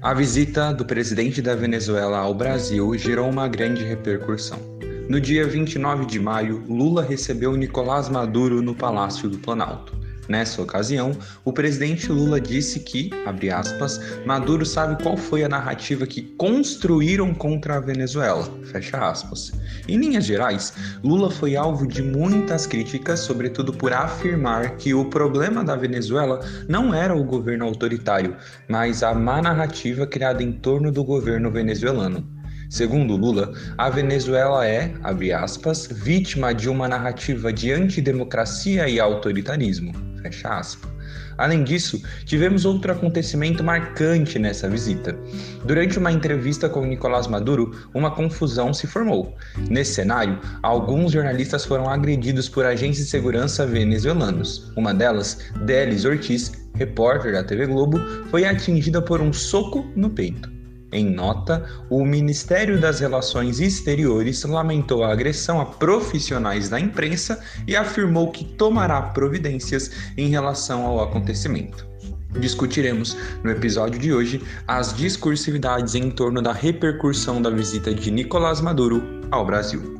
A visita do presidente da Venezuela ao Brasil gerou uma grande repercussão. No dia 29 de maio, Lula recebeu Nicolás Maduro no Palácio do Planalto. Nessa ocasião, o presidente Lula disse que, abre aspas, Maduro sabe qual foi a narrativa que construíram contra a Venezuela, fecha aspas. Em linhas gerais, Lula foi alvo de muitas críticas, sobretudo por afirmar que o problema da Venezuela não era o governo autoritário, mas a má narrativa criada em torno do governo venezuelano. Segundo Lula, a Venezuela é, abre aspas, vítima de uma narrativa de antidemocracia e autoritarismo, fecha aspas. Além disso, tivemos outro acontecimento marcante nessa visita. Durante uma entrevista com Nicolás Maduro, uma confusão se formou. Nesse cenário, alguns jornalistas foram agredidos por agentes de segurança venezuelanos. Uma delas, Delis Ortiz, repórter da TV Globo, foi atingida por um soco no peito. Em nota, o Ministério das Relações Exteriores lamentou a agressão a profissionais da imprensa e afirmou que tomará providências em relação ao acontecimento. Discutiremos, no episódio de hoje, as discursividades em torno da repercussão da visita de Nicolás Maduro ao Brasil.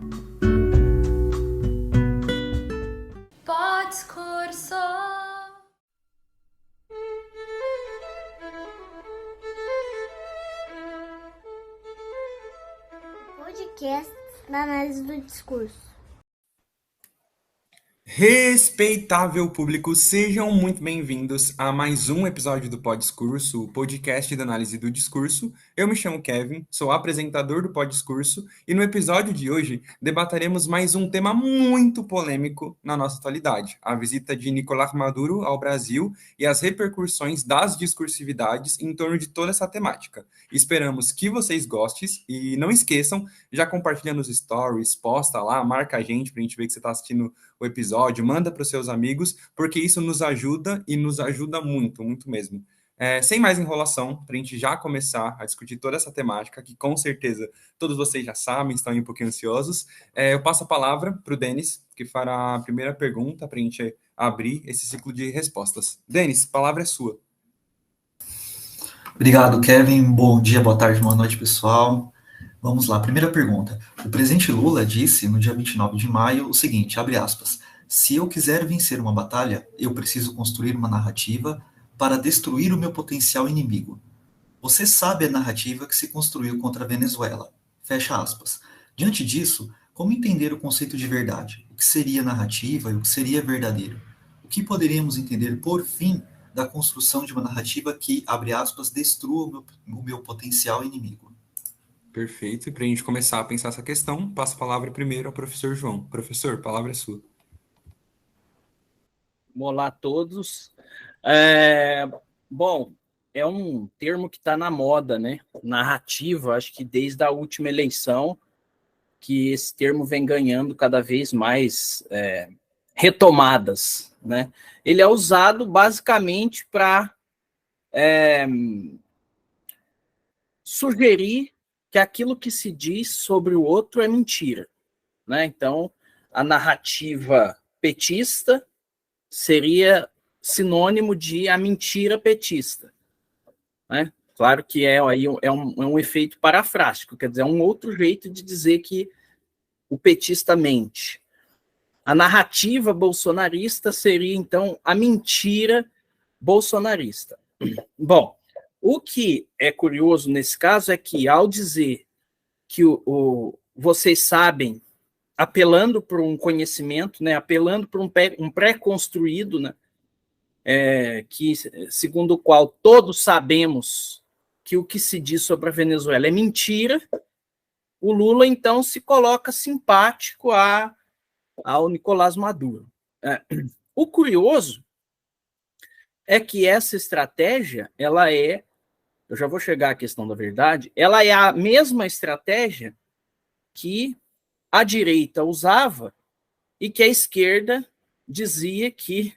Podcast na análise do discurso. Respeitável público, sejam muito bem-vindos a mais um episódio do Poddiscurso, o podcast da análise do discurso. Eu me chamo Kevin, sou apresentador do Poddiscurso e no episódio de hoje debateremos mais um tema muito polêmico na nossa atualidade, a visita de Nicolás Maduro ao Brasil e as repercussões das discursividades em torno de toda essa temática. Esperamos que vocês gostem e não esqueçam, já compartilha nos stories, posta lá, marca a gente pra gente ver que você está assistindo o episódio, manda para os seus amigos, porque isso nos ajuda e nos ajuda muito, muito mesmo. Sem mais enrolação, para a gente já começar a discutir toda essa temática, que com certeza todos vocês já sabem, estão um pouquinho ansiosos, eu passo a palavra para o Denis, que fará a primeira pergunta para a gente abrir esse ciclo de respostas. Denis, a palavra é sua. Obrigado, Kevin. Bom dia, boa tarde, boa noite, pessoal. Vamos lá, primeira pergunta. O presidente Lula disse, no dia 29 de maio, o seguinte, abre aspas, se eu quiser vencer uma batalha, eu preciso construir uma narrativa para destruir o meu potencial inimigo. Você sabe a narrativa que se construiu contra a Venezuela. Fecha aspas. Diante disso, como entender o conceito de verdade? O que seria narrativa e o que seria verdadeiro? O que poderíamos entender, por fim, da construção de uma narrativa que, abre aspas, destrua o meu potencial inimigo? Perfeito. E para a gente começar a pensar essa questão, passo a palavra primeiro ao professor João. Professor, a palavra é sua. Olá a todos. Bom, é um termo que está na moda, né? Narrativa, acho que desde a última eleição, que esse termo vem ganhando cada vez mais retomadas, né? Ele é usado basicamente para sugerir que aquilo que se diz sobre o outro é mentira, né? Então, a narrativa petista seria sinônimo de a mentira petista, né? Claro que é um efeito parafrástico, quer dizer, é um outro jeito de dizer que o petista mente. A narrativa bolsonarista seria, então, a mentira bolsonarista. Bom, o que é curioso nesse caso é que, ao dizer que vocês sabem, apelando para um conhecimento, né, apelando para um pré-construído, né, que, segundo o qual todos sabemos que o que se diz sobre a Venezuela é mentira, o Lula, então, se coloca simpático ao Nicolás Maduro. O curioso é que essa estratégia, eu já vou chegar à questão da verdade, ela é a mesma estratégia que a direita usava e que a esquerda dizia que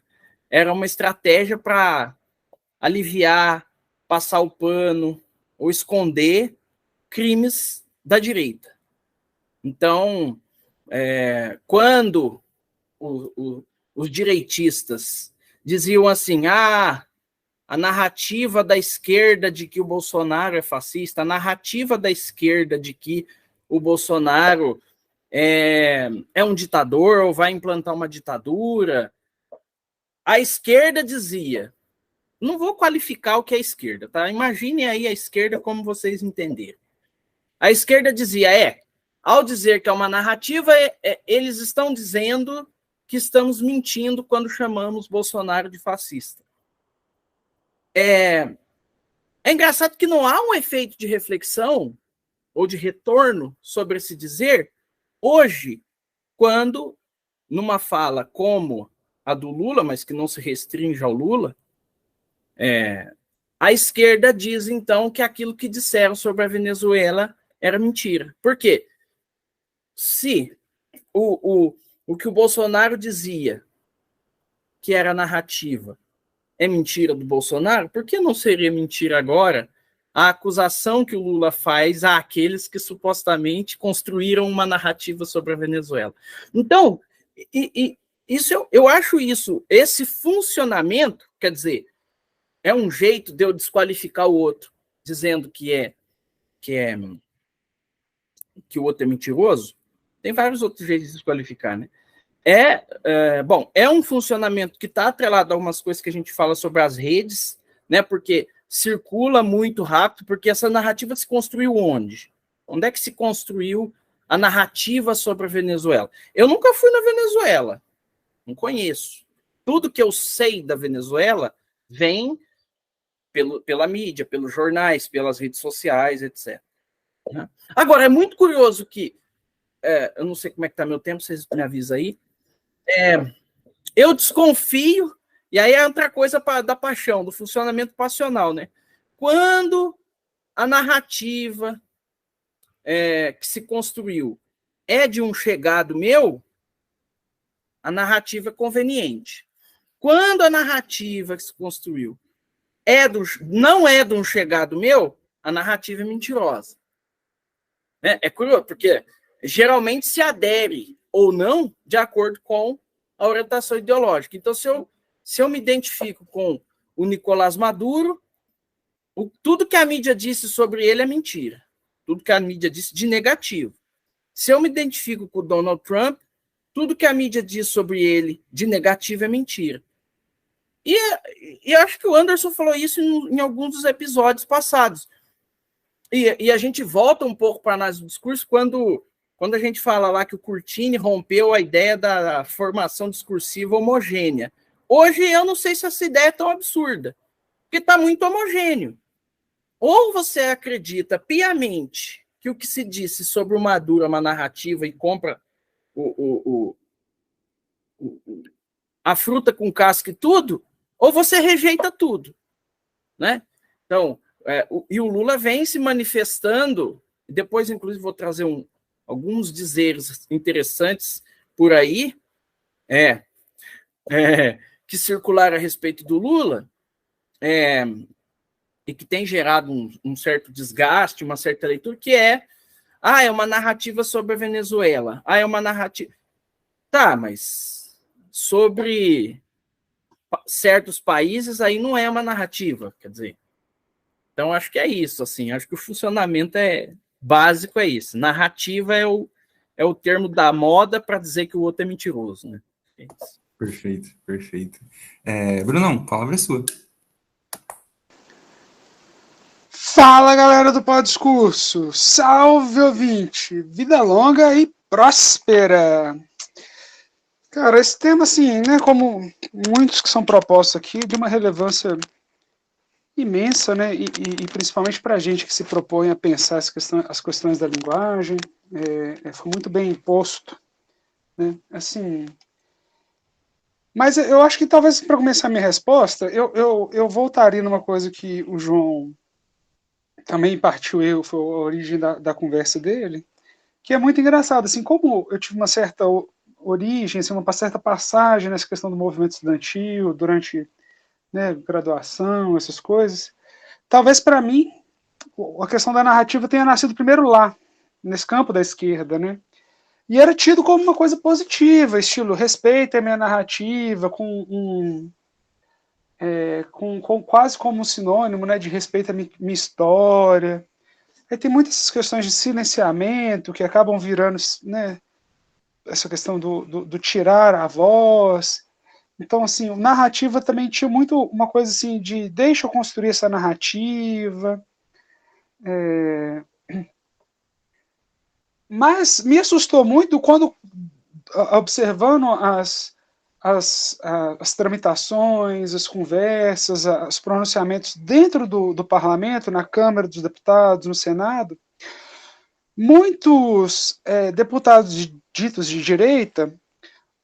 era uma estratégia para aliviar, passar o pano ou esconder crimes da direita. Então, quando os direitistas diziam assim, a narrativa da esquerda de que o Bolsonaro é fascista, a narrativa da esquerda de que o Bolsonaro é um ditador ou vai implantar uma ditadura. A esquerda dizia, não vou qualificar o que é esquerda, tá? Imaginem aí a esquerda como vocês entenderem. A esquerda dizia, ao dizer que é uma narrativa, eles estão dizendo que estamos mentindo quando chamamos Bolsonaro de fascista. É engraçado que não há um efeito de reflexão ou de retorno sobre esse dizer hoje, quando, numa fala como a do Lula, mas que não se restringe ao Lula, a esquerda diz, então, que aquilo que disseram sobre a Venezuela era mentira. Por quê? Se o que o Bolsonaro dizia que era narrativa é mentira do Bolsonaro, por que não seria mentira agora a acusação que o Lula faz àqueles que supostamente construíram uma narrativa sobre a Venezuela? Então, isso eu acho esse funcionamento, quer dizer, é um jeito de eu desqualificar o outro, dizendo que o outro é mentiroso. Tem vários outros jeitos de desqualificar, né? É um funcionamento que está atrelado a algumas coisas que a gente fala sobre as redes, né? Porque circula muito rápido, porque essa narrativa se construiu onde? Onde é que se construiu a narrativa sobre a Venezuela? Eu nunca fui na Venezuela, não conheço. Tudo que eu sei da Venezuela vem pela mídia, pelos jornais, pelas redes sociais, etc. Agora, é muito curioso que, eu não sei como é que está meu tempo, vocês me avisam aí, eu desconfio, e aí é outra coisa da paixão, do funcionamento passional, né? Quando a narrativa que se construiu é de um chegado meu, a narrativa é conveniente. Quando a narrativa que se construiu não é de um chegado meu, a narrativa é mentirosa. É curioso, porque geralmente se adere ou não de acordo com a orientação ideológica. Então, se eu me identifico com o Nicolás Maduro, tudo que a mídia disse sobre ele é mentira. Tudo que a mídia disse de negativo. Se eu me identifico com o Donald Trump, tudo que a mídia diz sobre ele de negativo é mentira. E acho que o Anderson falou isso em alguns dos episódios passados. E a gente volta um pouco para a análise do discurso quando a gente fala lá que o Curtini rompeu a ideia da formação discursiva homogênea. Hoje eu não sei se essa ideia é tão absurda, porque está muito homogêneo. Ou você acredita piamente que o que se disse sobre o Maduro é uma narrativa e compra a fruta com casca e tudo, ou você rejeita tudo, né? Então, e o Lula vem se manifestando, depois, inclusive, vou trazer alguns dizeres interessantes por aí, que circularam a respeito do Lula, e que tem gerado um certo desgaste, uma certa leitura, que é uma narrativa sobre a Venezuela. É uma narrativa... Tá, mas sobre certos países aí não é uma narrativa, quer dizer. Então, acho que é isso, assim. Acho que o funcionamento básico é isso. Narrativa é o termo da moda para dizer que o outro é mentiroso, né? É isso. Perfeito, perfeito. Brunão, a palavra é sua. Fala, galera do Pó Discurso. Salve, ouvinte. Vida longa e próspera. Cara, esse tema, assim, né, como muitos que são propostos aqui, de uma relevância imensa, né, e principalmente para a gente que se propõe a pensar as questões da linguagem, foi muito bem imposto, né, assim. Mas eu acho que talvez para começar a minha resposta, eu voltaria numa coisa que o João também partiu, foi a origem da conversa dele, que é muito engraçado, assim, como eu tive uma certa origem, assim, uma certa passagem nessa questão do movimento estudantil, durante, né, graduação, essas coisas, talvez para mim a questão da narrativa tenha nascido primeiro lá, nesse campo da esquerda, né, e era tido como uma coisa positiva, estilo, respeita a minha narrativa, com quase como um sinônimo, né, de respeito à minha história. Aí tem muitas questões de silenciamento que acabam virando, né, essa questão do tirar a voz. Então, assim, narrativa também tinha muito uma coisa assim de deixa eu construir essa narrativa. Mas me assustou muito quando, observando as tramitações, as conversas, os pronunciamentos dentro do parlamento, na Câmara dos Deputados, no Senado, muitos deputados ditos de direita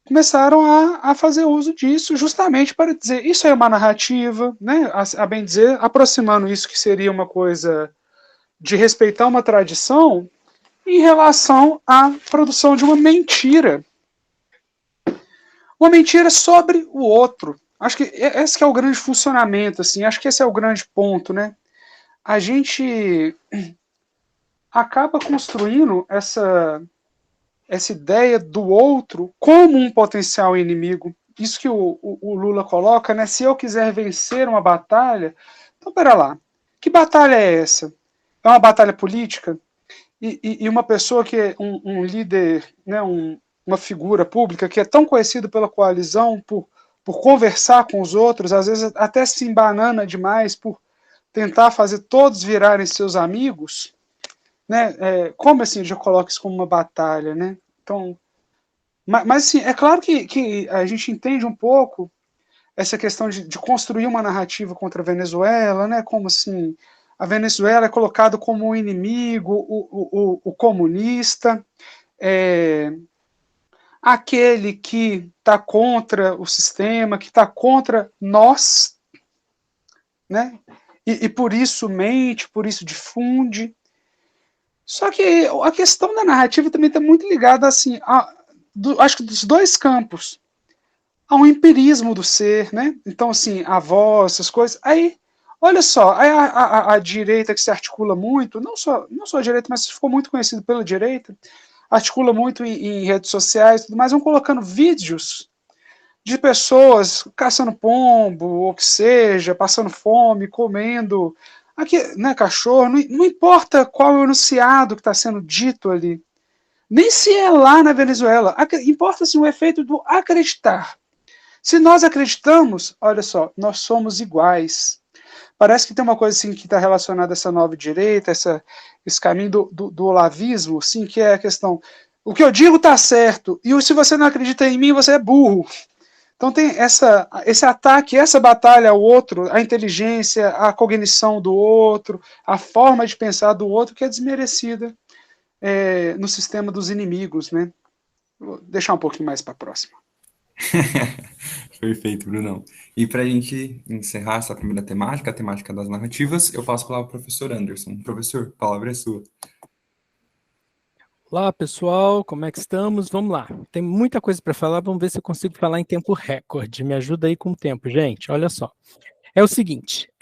começaram a fazer uso disso justamente para dizer isso é uma narrativa, né, a bem dizer, aproximando isso que seria uma coisa de respeitar uma tradição em relação à produção de uma mentira. Uma mentira sobre o outro. Acho que esse que é o grande funcionamento, assim, acho que esse é o grande ponto, né? A gente acaba construindo essa ideia do outro como um potencial inimigo. Isso que o Lula coloca, né? Se eu quiser vencer uma batalha, então pera lá, que batalha é essa? É uma batalha política? E uma pessoa que é um líder, né, uma figura pública que é tão conhecido pela coalizão por conversar com os outros, às vezes até se embanana demais por tentar fazer todos virarem seus amigos, né? Como assim eu já coloco isso como uma batalha, né? Então, mas assim, é claro que a gente entende um pouco essa questão de construir uma narrativa contra a Venezuela, né? Como assim a Venezuela é colocada como o inimigo, o comunista, aquele que está contra o sistema, que está contra nós, né? E por isso mente, por isso difunde. Só que a questão da narrativa também está muito ligada, assim, acho que dos dois campos. Há um empirismo do ser, né? Então, assim, a voz, essas coisas. Aí, olha só, aí a direita que se articula muito, não só a direita, mas ficou muito conhecido pela direita, articula muito em redes sociais e tudo mais, vão colocando vídeos de pessoas caçando pombo, ou que seja, passando fome, comendo, aqui, né, cachorro, não importa qual é o enunciado que está sendo dito ali, nem se é lá na Venezuela, importa assim, o efeito do acreditar. Se nós acreditamos, olha só, nós somos iguais. Parece que tem uma coisa assim que está relacionada a essa nova direita, esse caminho do olavismo, assim, que é a questão, o que eu digo está certo, e se você não acredita em mim, você é burro. Então tem esse ataque, essa batalha ao outro, a inteligência, a cognição do outro, a forma de pensar do outro, que é desmerecida no sistema dos inimigos, né? Vou deixar um pouquinho mais para a próxima. Perfeito, Brunão. E para a gente encerrar essa primeira temática, a temática das narrativas, eu passo a palavra para o professor Anderson. Professor, a palavra é sua. Olá, pessoal, como é que estamos? Vamos lá, tem muita coisa para falar, vamos ver se eu consigo falar em tempo recorde. Me ajuda aí com o tempo, gente, olha só. É o seguinte,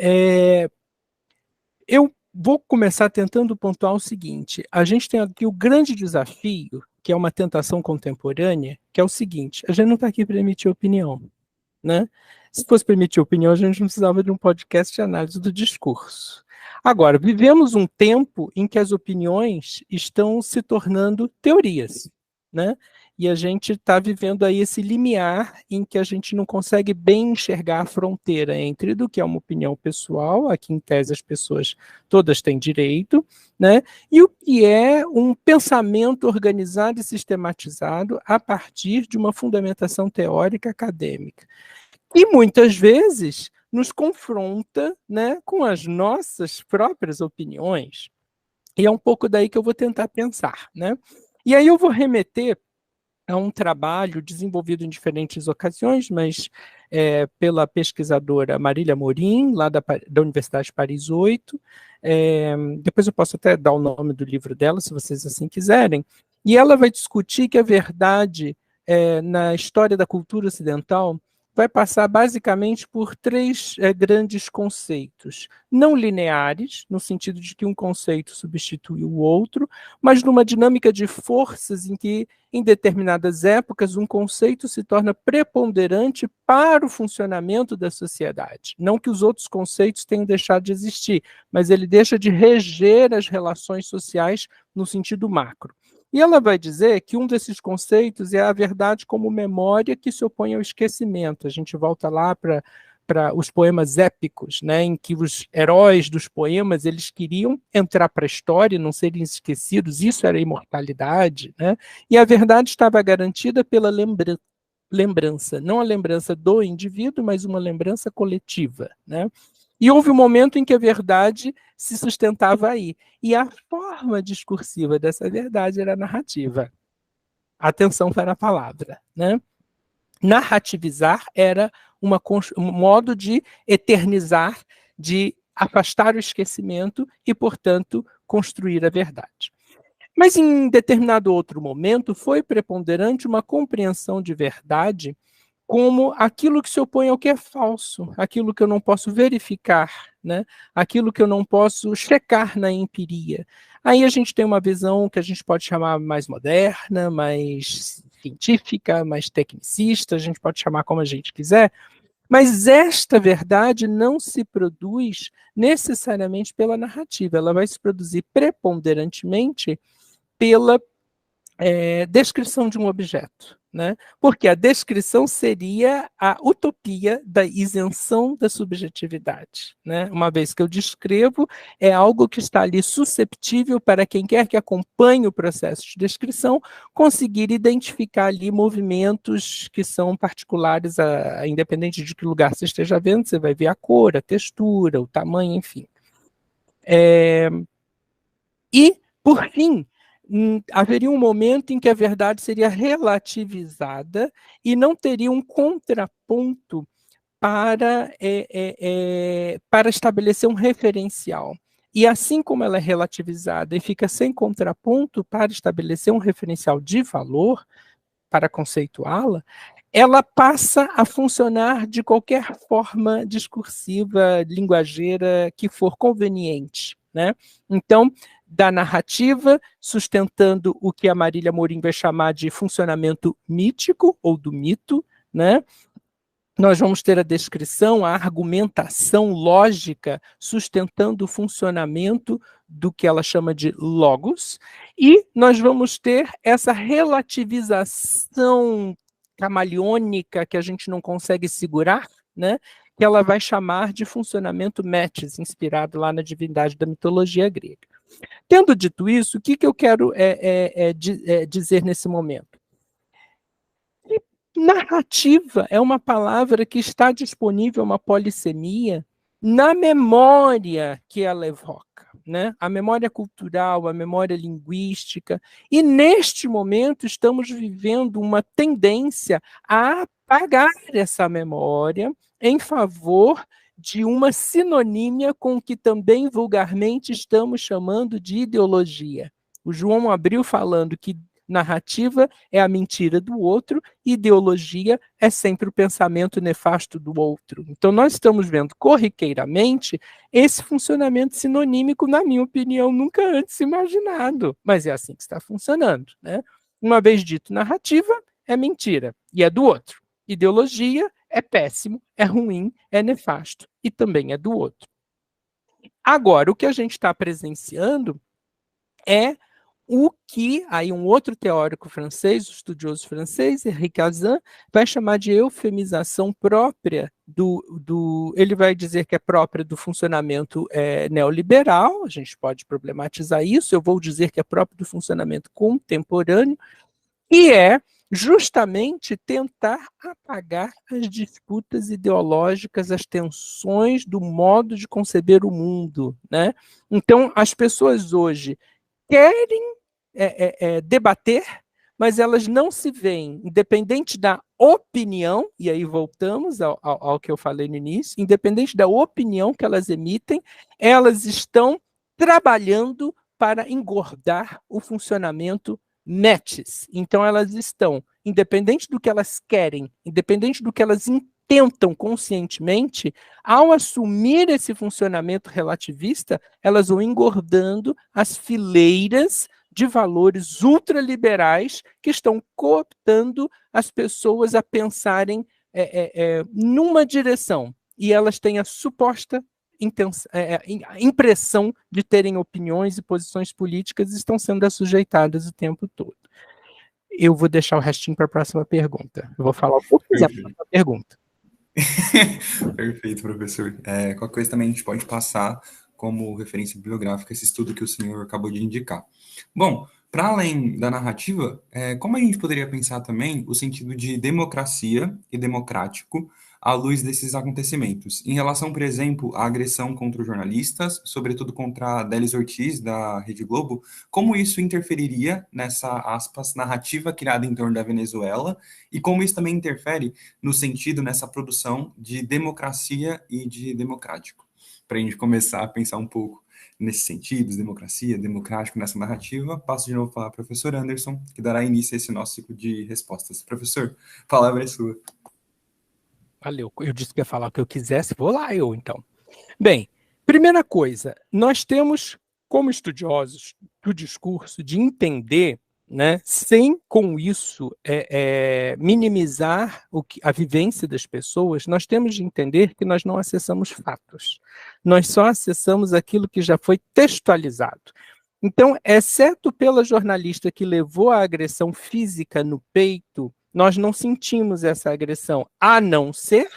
eu vou começar tentando pontuar o seguinte, a gente tem aqui o grande desafio, que é uma tentação contemporânea, que é o seguinte, a gente não está aqui para emitir opinião, né? Se fosse para emitir opinião, a gente não precisava de um podcast de análise do discurso. Agora, vivemos um tempo em que as opiniões estão se tornando teorias, né? E a gente está vivendo aí esse limiar em que a gente não consegue bem enxergar a fronteira entre do que é uma opinião pessoal, aqui em tese as pessoas todas têm direito, né? E o que é um pensamento organizado e sistematizado a partir de uma fundamentação teórica acadêmica. E muitas vezes nos confronta, né, com as nossas próprias opiniões. E é um pouco daí que eu vou tentar pensar, né? E aí eu vou remeter a um trabalho desenvolvido em diferentes ocasiões, mas pela pesquisadora Marília Morim, lá da Universidade de Paris 8. Depois eu posso até dar o nome do livro dela, se vocês assim quiserem. E ela vai discutir que a verdade, na história da cultura ocidental, vai passar basicamente por três grandes conceitos. Não lineares, no sentido de que um conceito substitui o outro, mas numa dinâmica de forças em que, em determinadas épocas, um conceito se torna preponderante para o funcionamento da sociedade. Não que os outros conceitos tenham deixado de existir, mas ele deixa de reger as relações sociais no sentido macro. E ela vai dizer que um desses conceitos é a verdade como memória que se opõe ao esquecimento. A gente volta lá para os poemas épicos, né, em que os heróis dos poemas eles queriam entrar para a história e não serem esquecidos. Isso era a imortalidade, né? E a verdade estava garantida pela lembrança, não a lembrança do indivíduo, mas uma lembrança coletiva, né? E houve um momento em que a verdade se sustentava aí. E a forma discursiva dessa verdade era a narrativa. Atenção para a palavra, né? Narrativizar era um modo de eternizar, de afastar o esquecimento e, portanto, construir a verdade. Mas em determinado outro momento foi preponderante uma compreensão de verdade como aquilo que se opõe ao que é falso, aquilo que eu não posso verificar, né? Aquilo que eu não posso checar na empiria. Aí a gente tem uma visão que a gente pode chamar mais moderna, mais científica, mais tecnicista, a gente pode chamar como a gente quiser, mas esta verdade não se produz necessariamente pela narrativa, ela vai se produzir preponderantemente pela descrição de um objeto, né? Porque a descrição seria a utopia da isenção da subjetividade, né? Uma vez que eu descrevo, é algo que está ali susceptível para quem quer que acompanhe o processo de descrição conseguir identificar ali movimentos que são particulares, independente de que lugar você esteja vendo, você vai ver a cor, a textura, o tamanho, enfim. E, por fim, haveria um momento em que a verdade seria relativizada e não teria um contraponto para estabelecer um referencial. E assim como ela é relativizada e fica sem contraponto para estabelecer um referencial de valor, para conceituá-la, ela passa a funcionar de qualquer forma discursiva, linguageira que for conveniente, né? Então, da narrativa, sustentando o que a Marília Amorim vai chamar de funcionamento mítico, ou do mito, né? Nós vamos ter a descrição, a argumentação lógica, sustentando o funcionamento do que ela chama de logos, e nós vamos ter essa relativização camaleônica que a gente não consegue segurar, né? Que ela vai chamar de funcionamento metis, inspirado lá na divindade da mitologia grega. Tendo dito isso, o que eu quero dizer nesse momento? Narrativa é uma palavra que está disponível, uma polissemia, na memória que ela evoca, né? A memória cultural, a memória linguística, e neste momento estamos vivendo uma tendência a apagar essa memória em favor de uma sinonímia com o que também vulgarmente estamos chamando de ideologia. O João abriu falando que narrativa é a mentira do outro, ideologia é sempre o pensamento nefasto do outro. Então nós estamos vendo corriqueiramente esse funcionamento sinonímico, na minha opinião, nunca antes imaginado, mas é assim que está funcionando, né? Uma vez dito narrativa, é mentira, e é do outro. Ideologia é péssimo, é ruim, é nefasto, e também é do outro. Agora, o que a gente está presenciando é o que aí um outro teórico francês, um estudioso francês, Henri Cazin, vai chamar de eufemização própria ele vai dizer que é própria do funcionamento neoliberal, a gente pode problematizar isso, eu vou dizer que é próprio do funcionamento contemporâneo, e é justamente tentar apagar as disputas ideológicas, as tensões do modo de conceber o mundo, né? Então, as pessoas hoje querem debater, mas elas não se veem, independente da opinião, e aí voltamos ao que eu falei no início, independente da opinião que elas emitem, elas estão trabalhando para engordar o funcionamento metis. Então elas estão, independente do que elas querem, independente do que elas tentam conscientemente, ao assumir esse funcionamento relativista, elas vão engordando as fileiras de valores ultraliberais que estão cooptando as pessoas a pensarem numa direção. E elas têm a suposta impressão de terem opiniões e posições políticas e estão sendo assujeitadas o tempo todo. Eu vou deixar o restinho para a próxima pergunta. Eu vou falar o que eu quiser para a próxima pergunta. Perfeito, professor. Qualquer coisa também a gente pode passar como referência bibliográfica esse estudo que o senhor acabou de indicar. Bom, para além da narrativa, como a gente poderia pensar também o sentido de democracia e democrático à luz desses acontecimentos, em relação, por exemplo, à agressão contra os jornalistas, sobretudo contra a Délis Ortiz, da Rede Globo, como isso interferiria nessa, aspas, narrativa criada em torno da Venezuela, e como isso também interfere no sentido, nessa produção de democracia e de democrático. Para a gente começar a pensar um pouco nesses sentidos, democracia, democrático, nessa narrativa, passo de novo para o professor Anderson, que dará início a esse nosso ciclo de respostas. Professor, a palavra é sua. Valeu, eu disse que ia falar o que eu quisesse, vou lá eu, então. Bem, primeira coisa, nós temos, como estudiosos do discurso, de entender, né, sem com isso minimizar a vivência das pessoas, nós temos de entender que nós não acessamos fatos. Nós só acessamos aquilo que já foi textualizado. Então, exceto pela jornalista que levou a agressão física no peito, nós não sentimos essa agressão, a não ser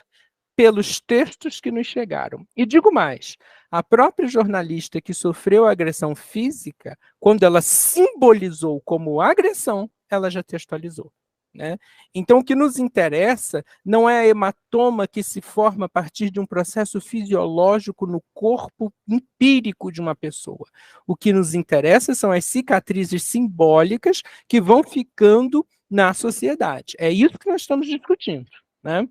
pelos textos que nos chegaram. E digo mais, a própria jornalista que sofreu agressão física, quando ela simbolizou como agressão, ela já textualizou. Né? Então, o que nos interessa não é a hematoma que se forma a partir de um processo fisiológico no corpo empírico de uma pessoa. O que nos interessa são as cicatrizes simbólicas que vão ficando na sociedade. É isso que nós estamos discutindo. Né?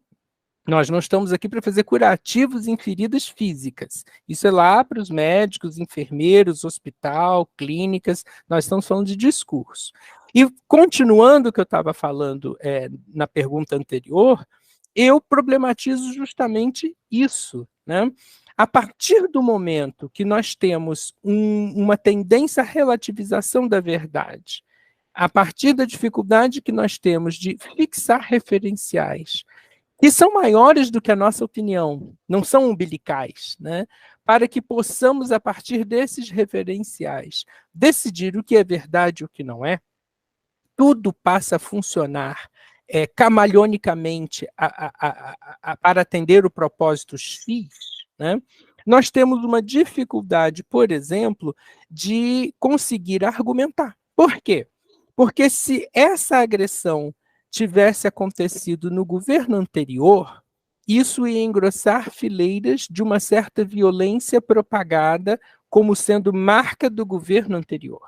Nós não estamos aqui para fazer curativos em feridas físicas. Isso é lá para os médicos, enfermeiros, hospital, clínicas. Nós estamos falando de discurso. E continuando o que eu estava falando na pergunta anterior, eu problematizo justamente isso. Né? A partir do momento que nós temos uma tendência à relativização da verdade, a partir da dificuldade que nós temos de fixar referenciais, que são maiores do que a nossa opinião, não são umbilicais, né? Para que possamos, a partir desses referenciais, decidir o que é verdade e o que não é, tudo passa a funcionar camaleonicamente para atender o propósito X, né? Nós temos uma dificuldade, por exemplo, de conseguir argumentar. Por quê? Porque se essa agressão tivesse acontecido no governo anterior, isso ia engrossar fileiras de uma certa violência propagada como sendo marca do governo anterior.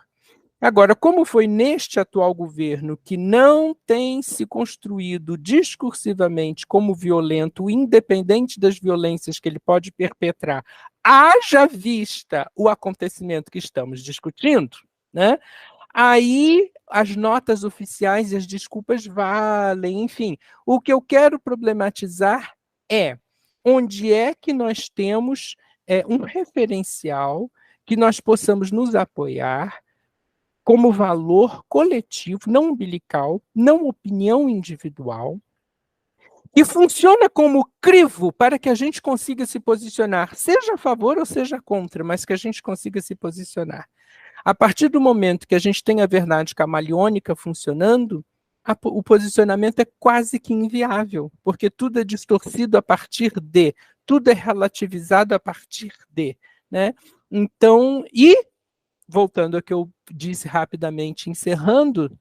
Agora, como foi neste atual governo que não tem se construído discursivamente como violento, independente das violências que ele pode perpetrar, haja vista o acontecimento que estamos discutindo, né? Aí as notas oficiais e as desculpas valem, enfim. O que eu quero problematizar é onde é que nós temos um referencial que nós possamos nos apoiar como valor coletivo, não umbilical, não opinião individual, e funciona como crivo para que a gente consiga se posicionar, seja a favor ou seja contra, mas que a gente consiga se posicionar. A partir do momento que a gente tem a verdade camaleônica funcionando, o posicionamento é quase que inviável, porque tudo é distorcido a partir de, tudo é relativizado a partir de. Né? Então, voltando ao que eu disse rapidamente, encerrando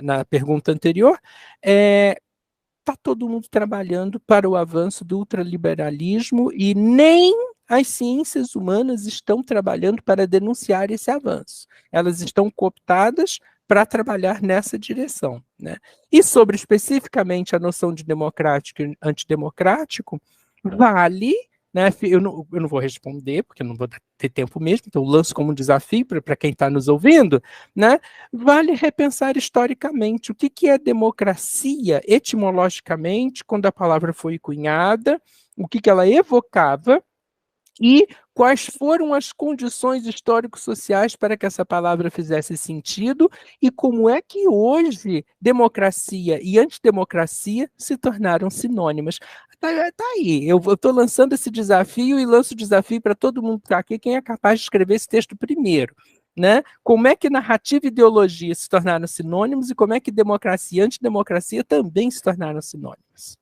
na pergunta anterior, está todo mundo trabalhando para o avanço do ultraliberalismo e nem as ciências humanas estão trabalhando para denunciar esse avanço. Elas estão cooptadas para trabalhar nessa direção. Né? E sobre especificamente a noção de democrático e antidemocrático, vale né? Eu não vou responder, porque eu não vou ter tempo mesmo, então eu lanço como um desafio para quem está nos ouvindo, né? Vale repensar historicamente o que é democracia, etimologicamente, quando a palavra foi cunhada, o que ela evocava, e quais foram as condições histórico-sociais para que essa palavra fizesse sentido e como é que hoje democracia e antidemocracia se tornaram sinônimas. Tá aí, eu estou lançando esse desafio e lanço o desafio para todo mundo que está aqui, quem é capaz de escrever esse texto primeiro. Né? Como é que narrativa e ideologia se tornaram sinônimos e como é que democracia e antidemocracia também se tornaram sinônimos.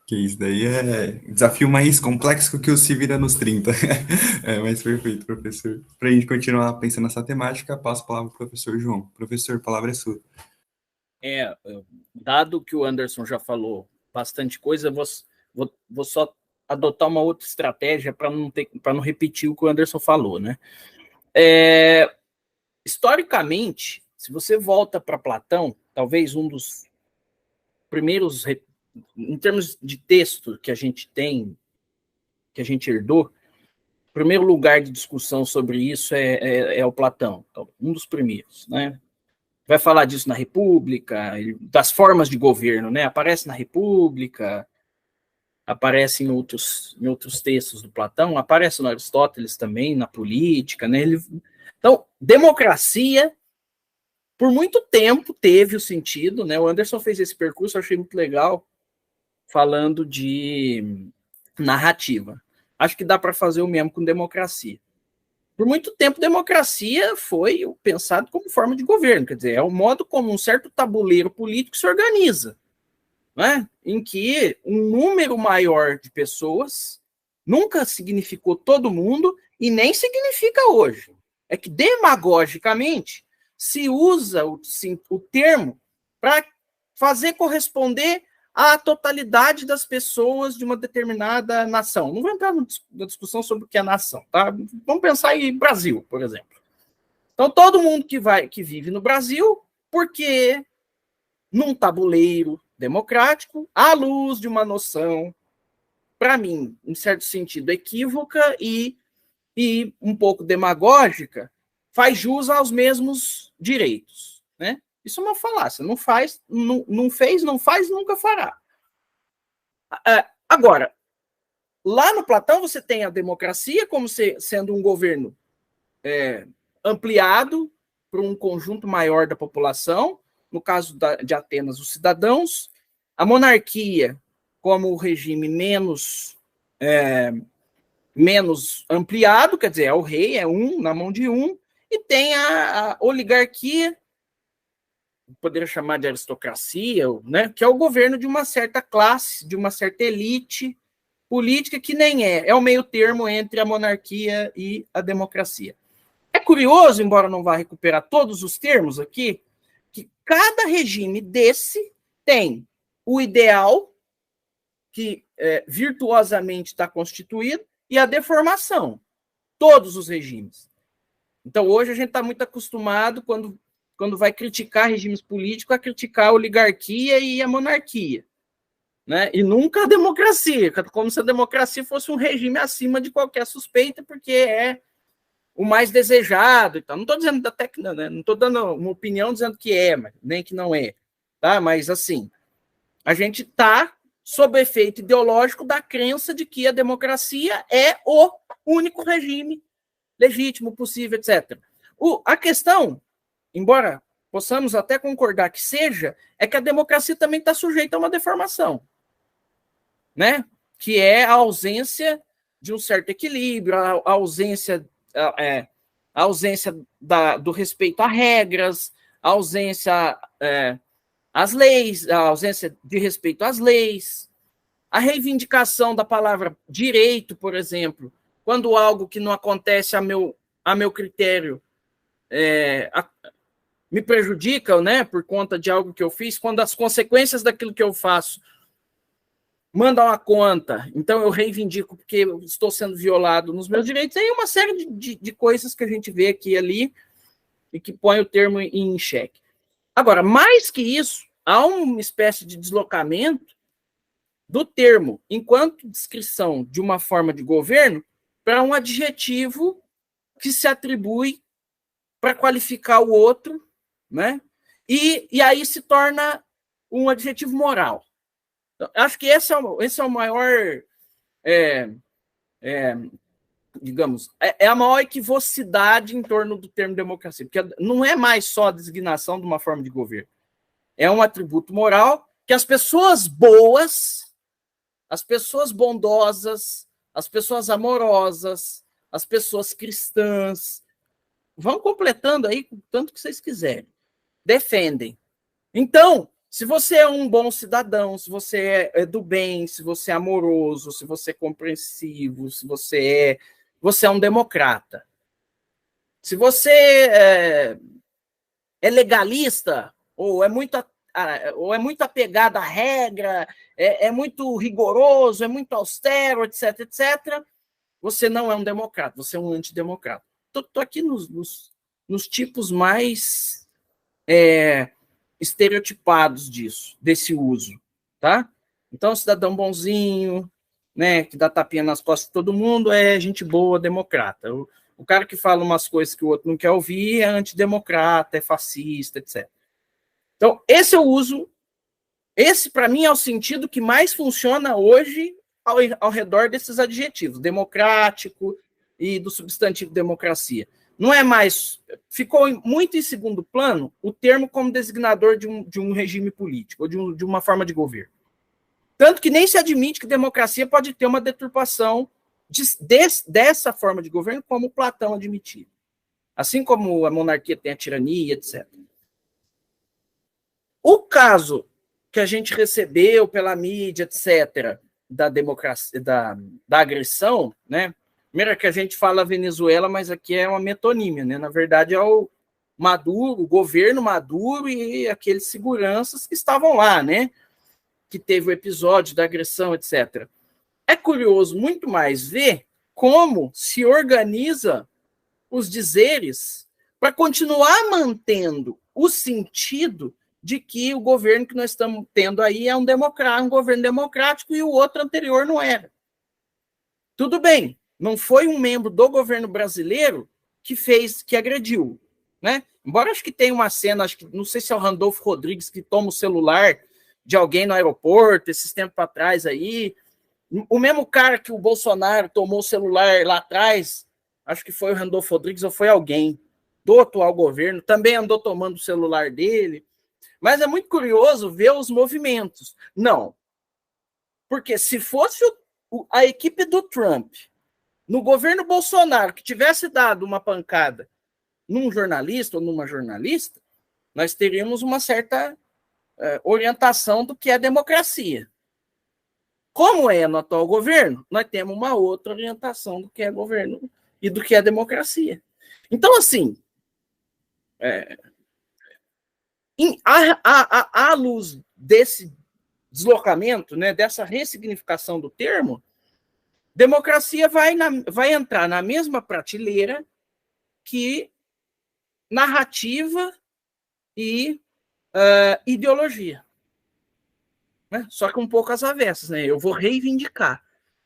Que isso daí é desafio mais complexo que o Se Vira nos 30. Mas perfeito, professor. Para a gente continuar pensando nessa temática, passo a palavra para o professor João. Professor, a palavra é sua. Dado que o Anderson já falou bastante coisa, vou só adotar uma outra estratégia para não repetir o que o Anderson falou, né? Historicamente, se você volta para Platão, talvez um dos primeiros, em termos de texto que a gente tem, que a gente herdou, o primeiro lugar de discussão sobre isso é o Platão, um dos primeiros, né? Vai falar disso na República, das formas de governo, né? Aparece na República, aparece em outros textos do Platão, aparece no Aristóteles também, na Política, né? Então, democracia, por muito tempo, teve o sentido, né? O Anderson fez esse percurso, eu achei muito legal, falando de narrativa. Acho que dá para fazer o mesmo com democracia. Por muito tempo, democracia foi pensado como forma de governo, quer dizer, é o modo como um certo tabuleiro político se organiza, né? Em que um número maior de pessoas nunca significou todo mundo e nem significa hoje. É que, demagogicamente, se usa o termo para fazer corresponder à totalidade das pessoas de uma determinada nação. Não vou entrar na discussão sobre o que é nação, tá? Vamos pensar em Brasil, por exemplo. Então, todo mundo que vive no Brasil, porque num tabuleiro democrático, à luz de uma noção, para mim, em certo sentido, equívoca e um pouco demagógica, faz jus aos mesmos direitos, né? Isso é uma falácia. Não faz, não fez, não faz, nunca fará. Agora, lá no Platão você tem a democracia como sendo um governo ampliado para um conjunto maior da população, no caso de Atenas, os cidadãos, a monarquia como o regime menos ampliado, quer dizer, é o rei, é na mão de um, e tem a oligarquia, poderia chamar de aristocracia, né, que é o governo de uma certa classe, de uma certa elite política que nem é o meio termo entre a monarquia e a democracia. É curioso, embora não vá recuperar todos os termos aqui, que cada regime desse tem o ideal, que virtuosamente está constituído, e a deformação. Todos os regimes. Então, hoje a gente está muito acostumado, quando vai criticar regimes políticos, a criticar a oligarquia e a monarquia, né? E nunca a democracia, como se a democracia fosse um regime acima de qualquer suspeita, porque é o mais desejado. Então, não estou dizendo né? Não estou dando uma opinião dizendo que nem que não é. Tá? Mas, assim, a gente está sob efeito ideológico da crença de que a democracia é o único regime legítimo, possível, etc. A questão, embora possamos até concordar que seja, é que a democracia também está sujeita a uma deformação, né? Que é a ausência de um certo equilíbrio, a ausência do respeito a regras, a ausência às leis, a ausência de respeito às leis, a reivindicação da palavra direito, por exemplo, quando algo que não acontece a meu critério me prejudica, né, por conta de algo que eu fiz, quando as consequências daquilo que eu faço mandam uma conta, então eu reivindico porque eu estou sendo violado nos meus direitos, aí uma série de coisas que a gente vê aqui e ali e que põe o termo em xeque. Agora, mais que isso, há uma espécie de deslocamento do termo enquanto descrição de uma forma de governo para um adjetivo que se atribui para qualificar o outro, né? E aí se torna um adjetivo moral. Então, acho que esse é o maior, digamos, é a maior equivocidade em torno do termo democracia, porque não é mais só a designação de uma forma de governo. É um atributo moral que as pessoas boas, as pessoas bondosas, as pessoas amorosas, as pessoas cristãs, vão completando aí com tanto que vocês quiserem, defendem. Então, se você é um bom cidadão, se você é do bem, se você é amoroso, se você é compreensivo, se você é um democrata. Se você é legalista, ou é muito apegado à regra, é muito rigoroso, é muito austero, etc., etc., você não é um democrata, você é um antidemocrata. Estou aqui nos tipos mais estereotipados desse uso, tá? Então, o cidadão bonzinho, né, que dá tapinha nas costas de todo mundo, é gente boa, democrata. O cara que fala umas coisas que o outro não quer ouvir é antidemocrata, é fascista, etc. Então, esse eu uso, esse para mim é o sentido que mais funciona hoje ao redor desses adjetivos, democrático e do substantivo democracia. Não é mais, ficou muito em segundo plano o termo como designador de um regime político, ou de uma forma de governo. Tanto que nem se admite que democracia pode ter uma deturpação dessa forma de governo, como Platão admitia. Assim como a monarquia tem a tirania, etc. O caso que a gente recebeu pela mídia, etc., da democracia, da agressão, né? Primeiro que a gente fala Venezuela, mas aqui é uma metonímia, né? Na verdade, é o Maduro, o governo Maduro e aqueles seguranças que estavam lá, né? Que teve o episódio da agressão, etc. É curioso muito mais ver como se organiza os dizeres para continuar mantendo o sentido de que o governo que nós estamos tendo aí é um governo democrático e o outro anterior não era. Tudo bem, não foi um membro do governo brasileiro que agrediu, né? Embora acho que tenha uma cena, não sei se é o Randolfo Rodrigues que toma o celular de alguém no aeroporto, esses tempos atrás aí. O mesmo cara que o Bolsonaro tomou o celular lá atrás, acho que foi o Randolfo Rodrigues ou foi alguém do atual governo, também andou tomando o celular dele. Mas é muito curioso ver os movimentos. Não. Porque se fosse a equipe do Trump no governo Bolsonaro que tivesse dado uma pancada num jornalista ou numa jornalista, nós teríamos uma certa orientação do que é democracia. Como é no atual governo, nós temos uma outra orientação do que é governo e do que é democracia. Então, assim, à luz desse deslocamento, né, dessa ressignificação do termo, democracia vai entrar na mesma prateleira que narrativa e ideologia. Né? Só que um pouco às avessas, né? Eu vou reivindicar.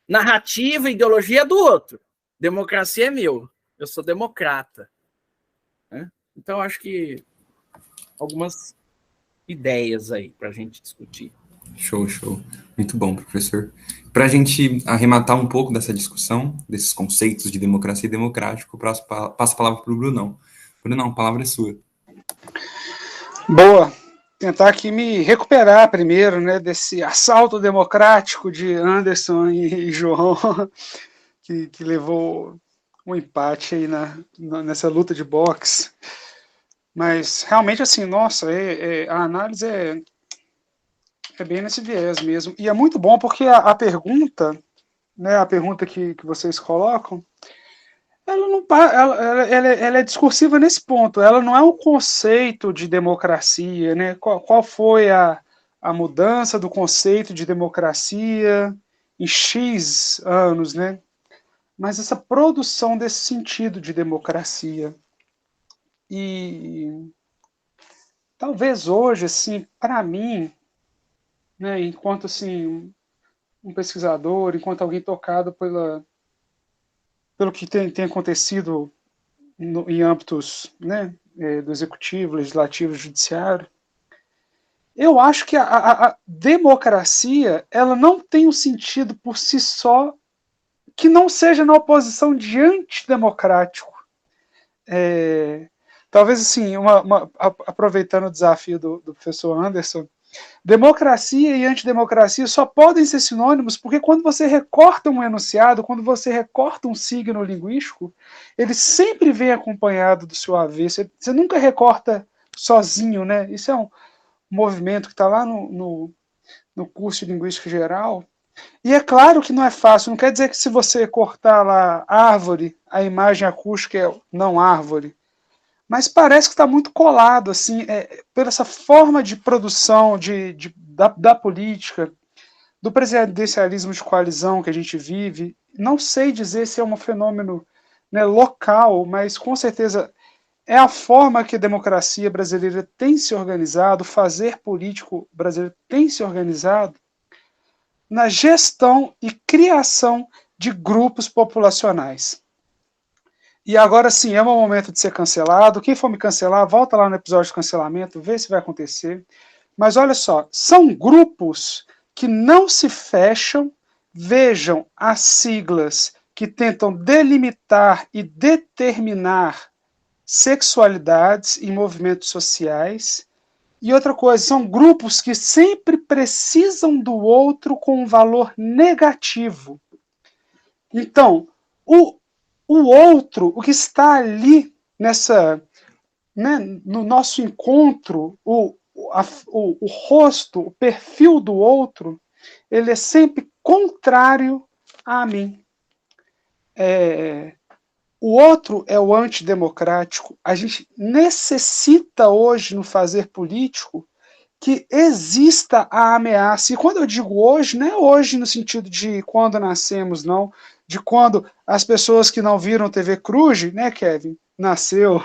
Narrativa e ideologia é do outro. Democracia é meu. Eu sou democrata. Né? Então, acho que algumas ideias aí para a gente discutir. Show, show. Muito bom, professor. Para a gente arrematar um pouco dessa discussão, desses conceitos de democracia e democrático, passo a palavra para o Brunão. Brunão, a palavra é sua. Boa. Tentar aqui me recuperar primeiro, né, desse assalto democrático de Anderson e João, que levou um empate aí nessa luta de boxe. Mas realmente, assim, nossa, a análise é bem nesse viés mesmo. E é muito bom porque a pergunta, né, a pergunta que vocês colocam, ela é discursiva nesse ponto. Ela não é um conceito de democracia, né? Qual foi a mudança do conceito de democracia em X anos, né? Mas essa produção desse sentido de democracia. E talvez hoje, assim, para mim, né, enquanto assim, um pesquisador, enquanto alguém tocado pelo que tem acontecido em âmbitos, né, do executivo, legislativo, judiciário. Eu acho que a democracia, ela não tem um sentido por si só que não seja na oposição de antidemocrático. Talvez assim, aproveitando o desafio do professor Anderson, democracia e antidemocracia só podem ser sinônimos porque quando você recorta um enunciado, quando você recorta um signo linguístico, ele sempre vem acompanhado do seu avesso. Você nunca recorta sozinho, né? Isso é um movimento que está lá no curso de Linguística Geral. E é claro que não é fácil, não quer dizer que se você cortar lá árvore, a imagem acústica é não árvore. Mas parece que está muito colado, assim, por essa forma de produção da política, do presidencialismo de coalizão que a gente vive. Não sei dizer se é um fenômeno, né, local, mas com certeza é a forma que a democracia brasileira tem se organizado, o fazer político brasileiro tem se organizado na gestão e criação de grupos populacionais. E agora sim, é o momento de ser cancelado. Quem for me cancelar, volta lá no episódio de cancelamento, vê se vai acontecer. Mas olha só, são grupos que não se fecham, vejam as siglas que tentam delimitar e determinar sexualidades e movimentos sociais. E outra coisa, são grupos que sempre precisam do outro com um valor negativo. Então, o outro, o que está ali nessa, né, no nosso encontro, o rosto, o perfil do outro, ele é sempre contrário a mim. O outro é o antidemocrático. A gente necessita hoje, no fazer político, que exista a ameaça. E quando eu digo hoje, não é hoje no sentido de quando nascemos, não. De quando as pessoas que não viram TV Cruz, né, Kevin, nasceu.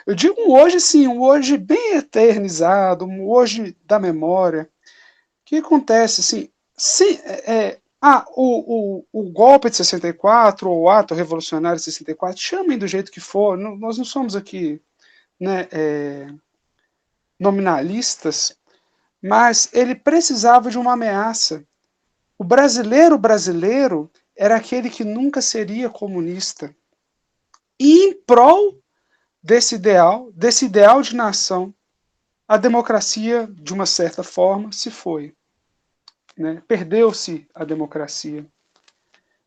Eu digo um hoje, sim, um hoje bem eternizado, um hoje da memória. O que acontece, assim, o golpe de 64, ou o ato revolucionário de 64, chamem do jeito que for, nós não somos aqui, né, nominalistas, mas ele precisava de uma ameaça. O brasileiro era aquele que nunca seria comunista. E em prol desse ideal de nação, a democracia, de uma certa forma, se foi. Né? Perdeu-se a democracia.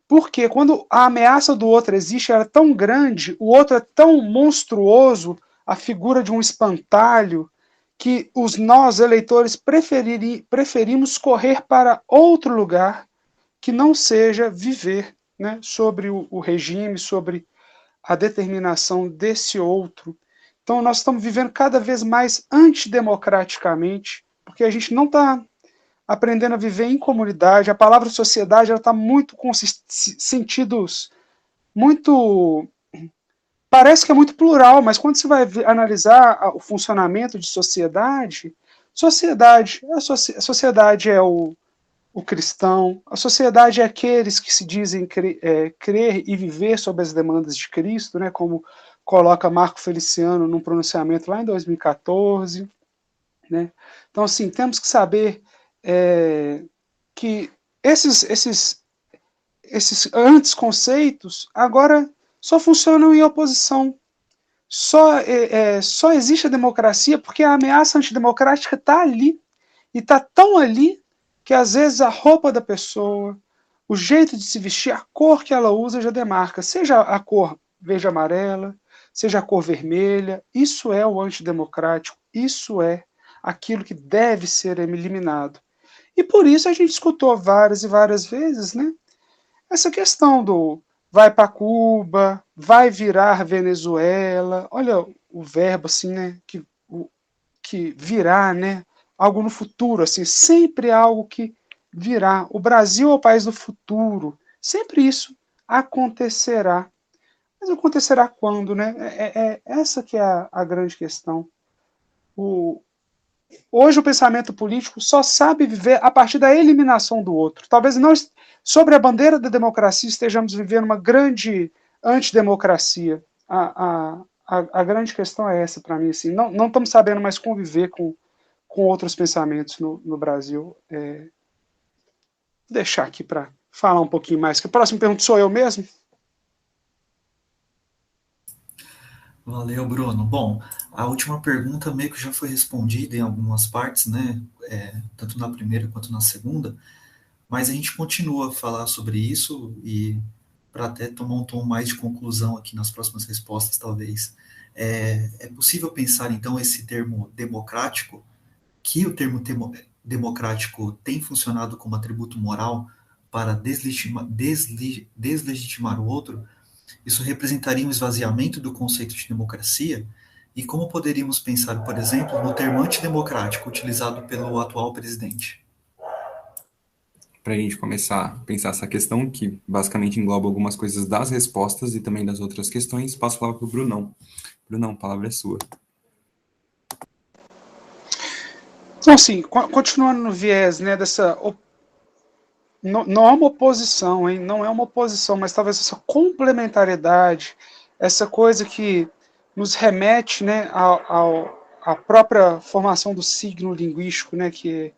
Porque quando a ameaça do outro existe, ela é tão grande, o outro é tão monstruoso, a figura de um espantalho, que nós, eleitores, preferimos correr para outro lugar que não seja viver, né, sobre o regime, sobre a determinação desse outro. Então nós estamos vivendo cada vez mais antidemocraticamente, porque a gente não está aprendendo a viver em comunidade. A palavra sociedade está muito com sentidos muito... Parece que é muito plural, mas quando você vai analisar o funcionamento de sociedade, a sociedade é o cristão, a sociedade é aqueles que se dizem crer e viver sob as demandas de Cristo, né, como coloca Marco Feliciano num pronunciamento lá em 2014. Né? Então, assim, temos que saber que esses antes conceitos agora só funcionam em oposição. Só existe a democracia porque a ameaça antidemocrática está ali. E está tão ali que às vezes a roupa da pessoa, o jeito de se vestir, a cor que ela usa já demarca. Seja a cor verde amarela, seja a cor vermelha. Isso é o antidemocrático. Isso é aquilo que deve ser eliminado. E por isso a gente escutou várias e várias vezes, né, essa questão do vai para Cuba, vai virar Venezuela. Olha o verbo assim, né, que virá, né, algo no futuro, assim, sempre algo que virá. O Brasil é o país do futuro. Sempre isso acontecerá. Mas acontecerá quando, né? Essa que é a grande questão. Hoje o pensamento político só sabe viver a partir da eliminação do outro. Talvez não, sobre a bandeira da democracia, estejamos vivendo uma grande antidemocracia. A grande questão é essa para mim. Assim, não estamos sabendo mais conviver com outros pensamentos no Brasil. Vou deixar aqui para falar um pouquinho mais. Que a próxima pergunta sou eu mesmo? Valeu, Bruno. Bom, a última pergunta meio que já foi respondida em algumas partes, né? Tanto na primeira quanto na segunda, mas a gente continua a falar sobre isso e para até tomar um tom mais de conclusão aqui nas próximas respostas, talvez. É possível pensar, então, esse termo democrático, que o termo democrático tem funcionado como atributo moral para deslegitimar o outro? Isso representaria um esvaziamento do conceito de democracia? E como poderíamos pensar, por exemplo, no termo antidemocrático utilizado pelo atual presidente? Para a gente começar a pensar essa questão, que basicamente engloba algumas coisas das respostas e também das outras questões, passo a palavra para o Brunão. Brunão, a palavra é sua. Então, assim, continuando no viés, né, dessa... Não é uma oposição, hein? Não é uma oposição, mas talvez essa complementariedade, essa coisa que nos remete, né, à própria formação do signo linguístico, né, que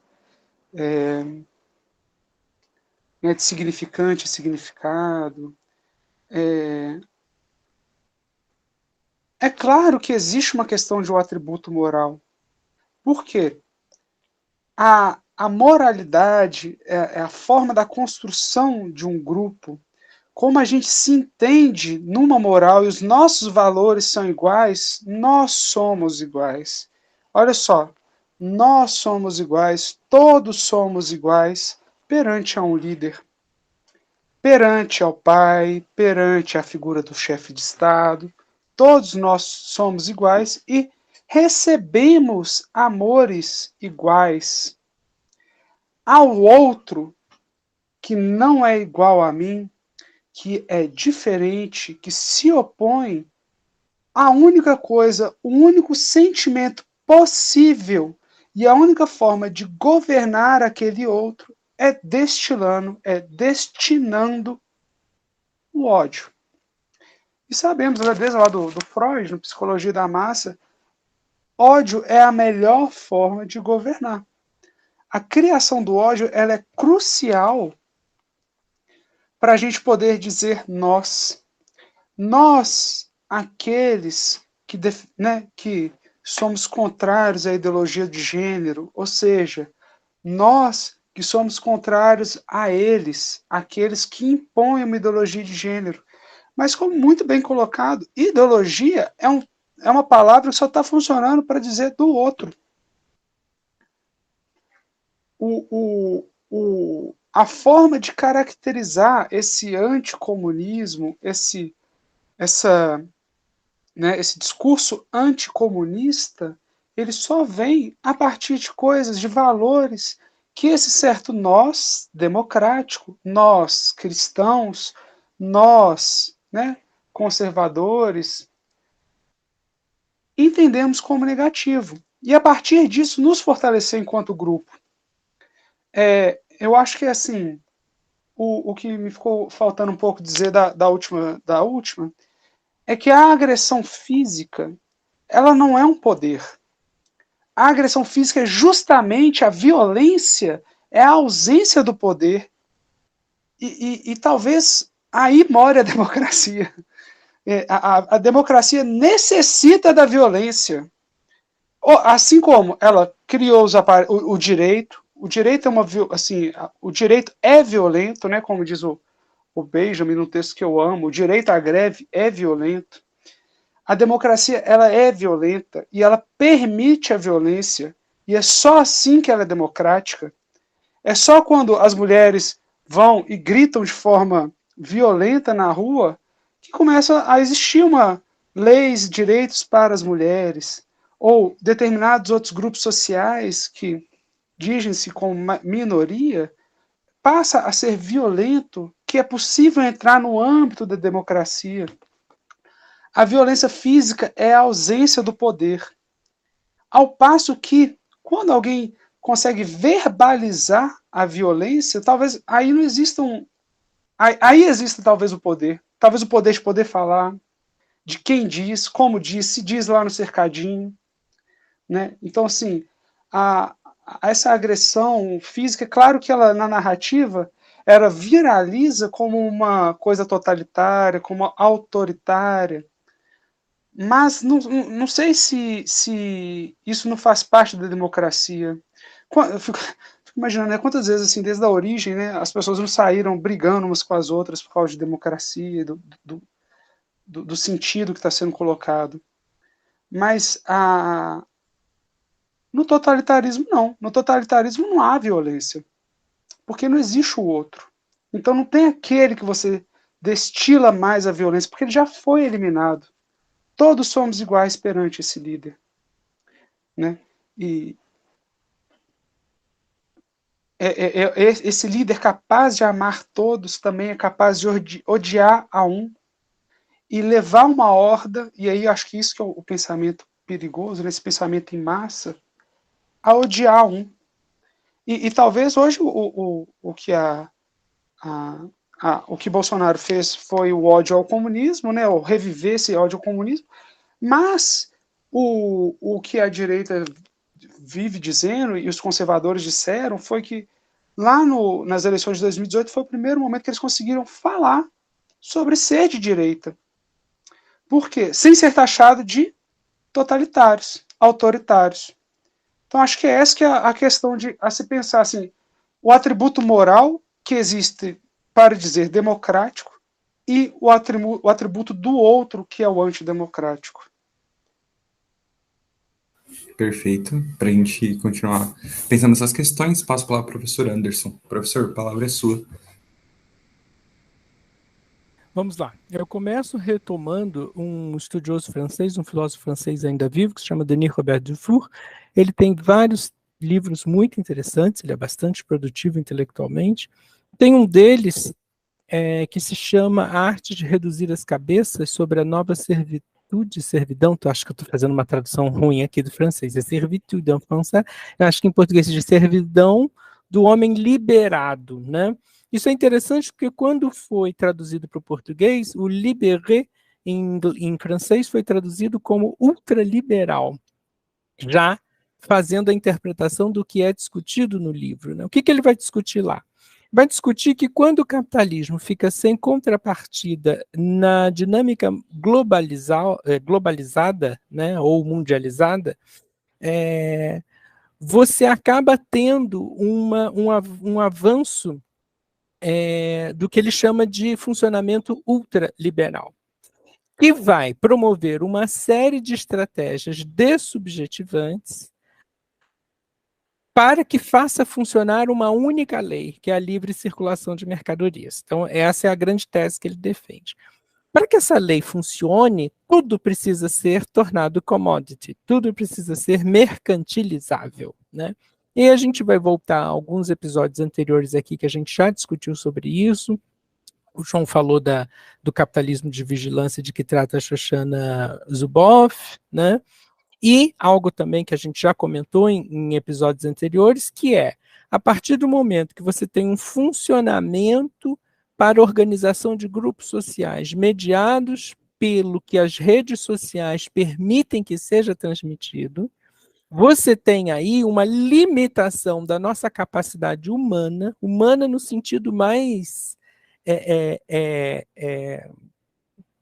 é de significante, significado. É claro que existe uma questão de um atributo moral. Por quê? A moralidade é a forma da construção de um grupo, como a gente se entende numa moral e os nossos valores são iguais, nós somos iguais. Olha só, nós somos iguais, todos somos iguais perante a um líder, perante ao pai, perante a figura do chefe de Estado. Todos nós somos iguais e recebemos amores iguais. Ao outro que não é igual a mim, que é diferente, que se opõe, a única coisa, o único sentimento possível e a única forma de governar aquele outro é destilando, é destinando o ódio. E sabemos, desde lá do Freud, no Psicologia da Massa, ódio é a melhor forma de governar. A criação do ódio ela é crucial para a gente poder dizer nós, aqueles que somos contrários à ideologia de gênero, ou seja, nós que somos contrários a eles, aqueles que impõem uma ideologia de gênero. Mas como muito bem colocado, ideologia é uma palavra que só está funcionando para dizer do outro. A forma de caracterizar esse anticomunismo, esse discurso anticomunista, ele só vem a partir de coisas, de valores que esse certo nós democrático, nós cristãos, nós conservadores, entendemos como negativo. E a partir disso nos fortalecer enquanto grupo. Eu acho que assim, o que me ficou faltando um pouco dizer da última é que a agressão física ela não é um poder. A agressão física é justamente a violência, é a ausência do poder. E talvez aí more a democracia. A democracia necessita da violência. Assim como ela criou o direito. O direito o direito é violento, né? Como diz o Benjamin no texto que eu amo. O direito à greve é violento. A democracia ela é violenta e ela permite a violência. E é só assim que ela é democrática. É só quando as mulheres vão e gritam de forma violenta na rua que começa a existir leis, direitos para as mulheres, ou determinados outros grupos sociais que digem-se como minoria, passa a ser violento, que é possível entrar no âmbito da democracia. A violência física é a ausência do poder. Ao passo que, quando alguém consegue verbalizar a violência, talvez aí não exista aí exista talvez o poder. Talvez o poder de poder falar, de quem diz, como diz, se diz lá no cercadinho, né? Então, assim, essa agressão física, claro que ela, na narrativa, ela viraliza como uma coisa totalitária, como autoritária, mas não sei se isso não faz parte da democracia. Eu fico imaginando, né, quantas vezes, assim, desde a origem, né, as pessoas não saíram brigando umas com as outras por causa de democracia, do sentido que está sendo colocado. Mas no totalitarismo, não. No totalitarismo não há violência, porque não existe o outro. Então não tem aquele que você destila mais a violência, porque ele já foi eliminado. Todos somos iguais perante esse líder, né? E esse líder capaz de amar todos também é capaz de odiar a um e levar uma horda, e aí acho que isso que é o pensamento perigoso, né, esse pensamento em massa, a odiar um. E talvez hoje o que o que Bolsonaro fez foi o ódio ao comunismo, né, ou reviver esse ódio ao comunismo, mas o que a direita vive dizendo, e os conservadores disseram, foi que lá nas eleições de 2018 foi o primeiro momento que eles conseguiram falar sobre ser de direita. Por quê? Sem ser taxado de totalitários, autoritários. Então acho que essa que é a questão a se pensar assim, o atributo moral que existe para dizer democrático e o atributo do outro que é o antidemocrático. Perfeito. Para a gente continuar pensando nessas questões, passo a palavra para o professor Anderson. Professor, a palavra é sua. Vamos lá. Eu começo retomando um estudioso francês, um filósofo francês ainda vivo, que se chama Denis Robert Dufour. Ele tem vários livros muito interessantes, ele é bastante produtivo intelectualmente. Tem um deles que se chama A Arte de Reduzir as Cabeças, sobre a nova servidão. Acho que eu estou fazendo uma tradução ruim aqui do francês, é servitude en français. Eu acho que em português é de servidão do homem liberado, né? Isso é interessante porque quando foi traduzido para o português, o libéré em francês foi traduzido como ultraliberal, já fazendo a interpretação do que é discutido no livro, né? O que ele vai discutir lá? Vai discutir que quando o capitalismo fica sem contrapartida na dinâmica globalizada, né, ou mundializada, você acaba tendo um avanço do que ele chama de funcionamento ultraliberal, que vai promover uma série de estratégias dessubjetivantes para que faça funcionar uma única lei, que é a livre circulação de mercadorias. Então, essa é a grande tese que ele defende. Para que essa lei funcione, tudo precisa ser tornado commodity, tudo precisa ser mercantilizável, né? E a gente vai voltar a alguns episódios anteriores aqui que a gente já discutiu sobre isso. O João falou do capitalismo de vigilância de que trata a Shoshana Zuboff, né? E algo também que a gente já comentou em episódios anteriores, que é, a partir do momento que você tem um funcionamento para a organização de grupos sociais mediados pelo que as redes sociais permitem que seja transmitido, você tem aí uma limitação da nossa capacidade humana no sentido mais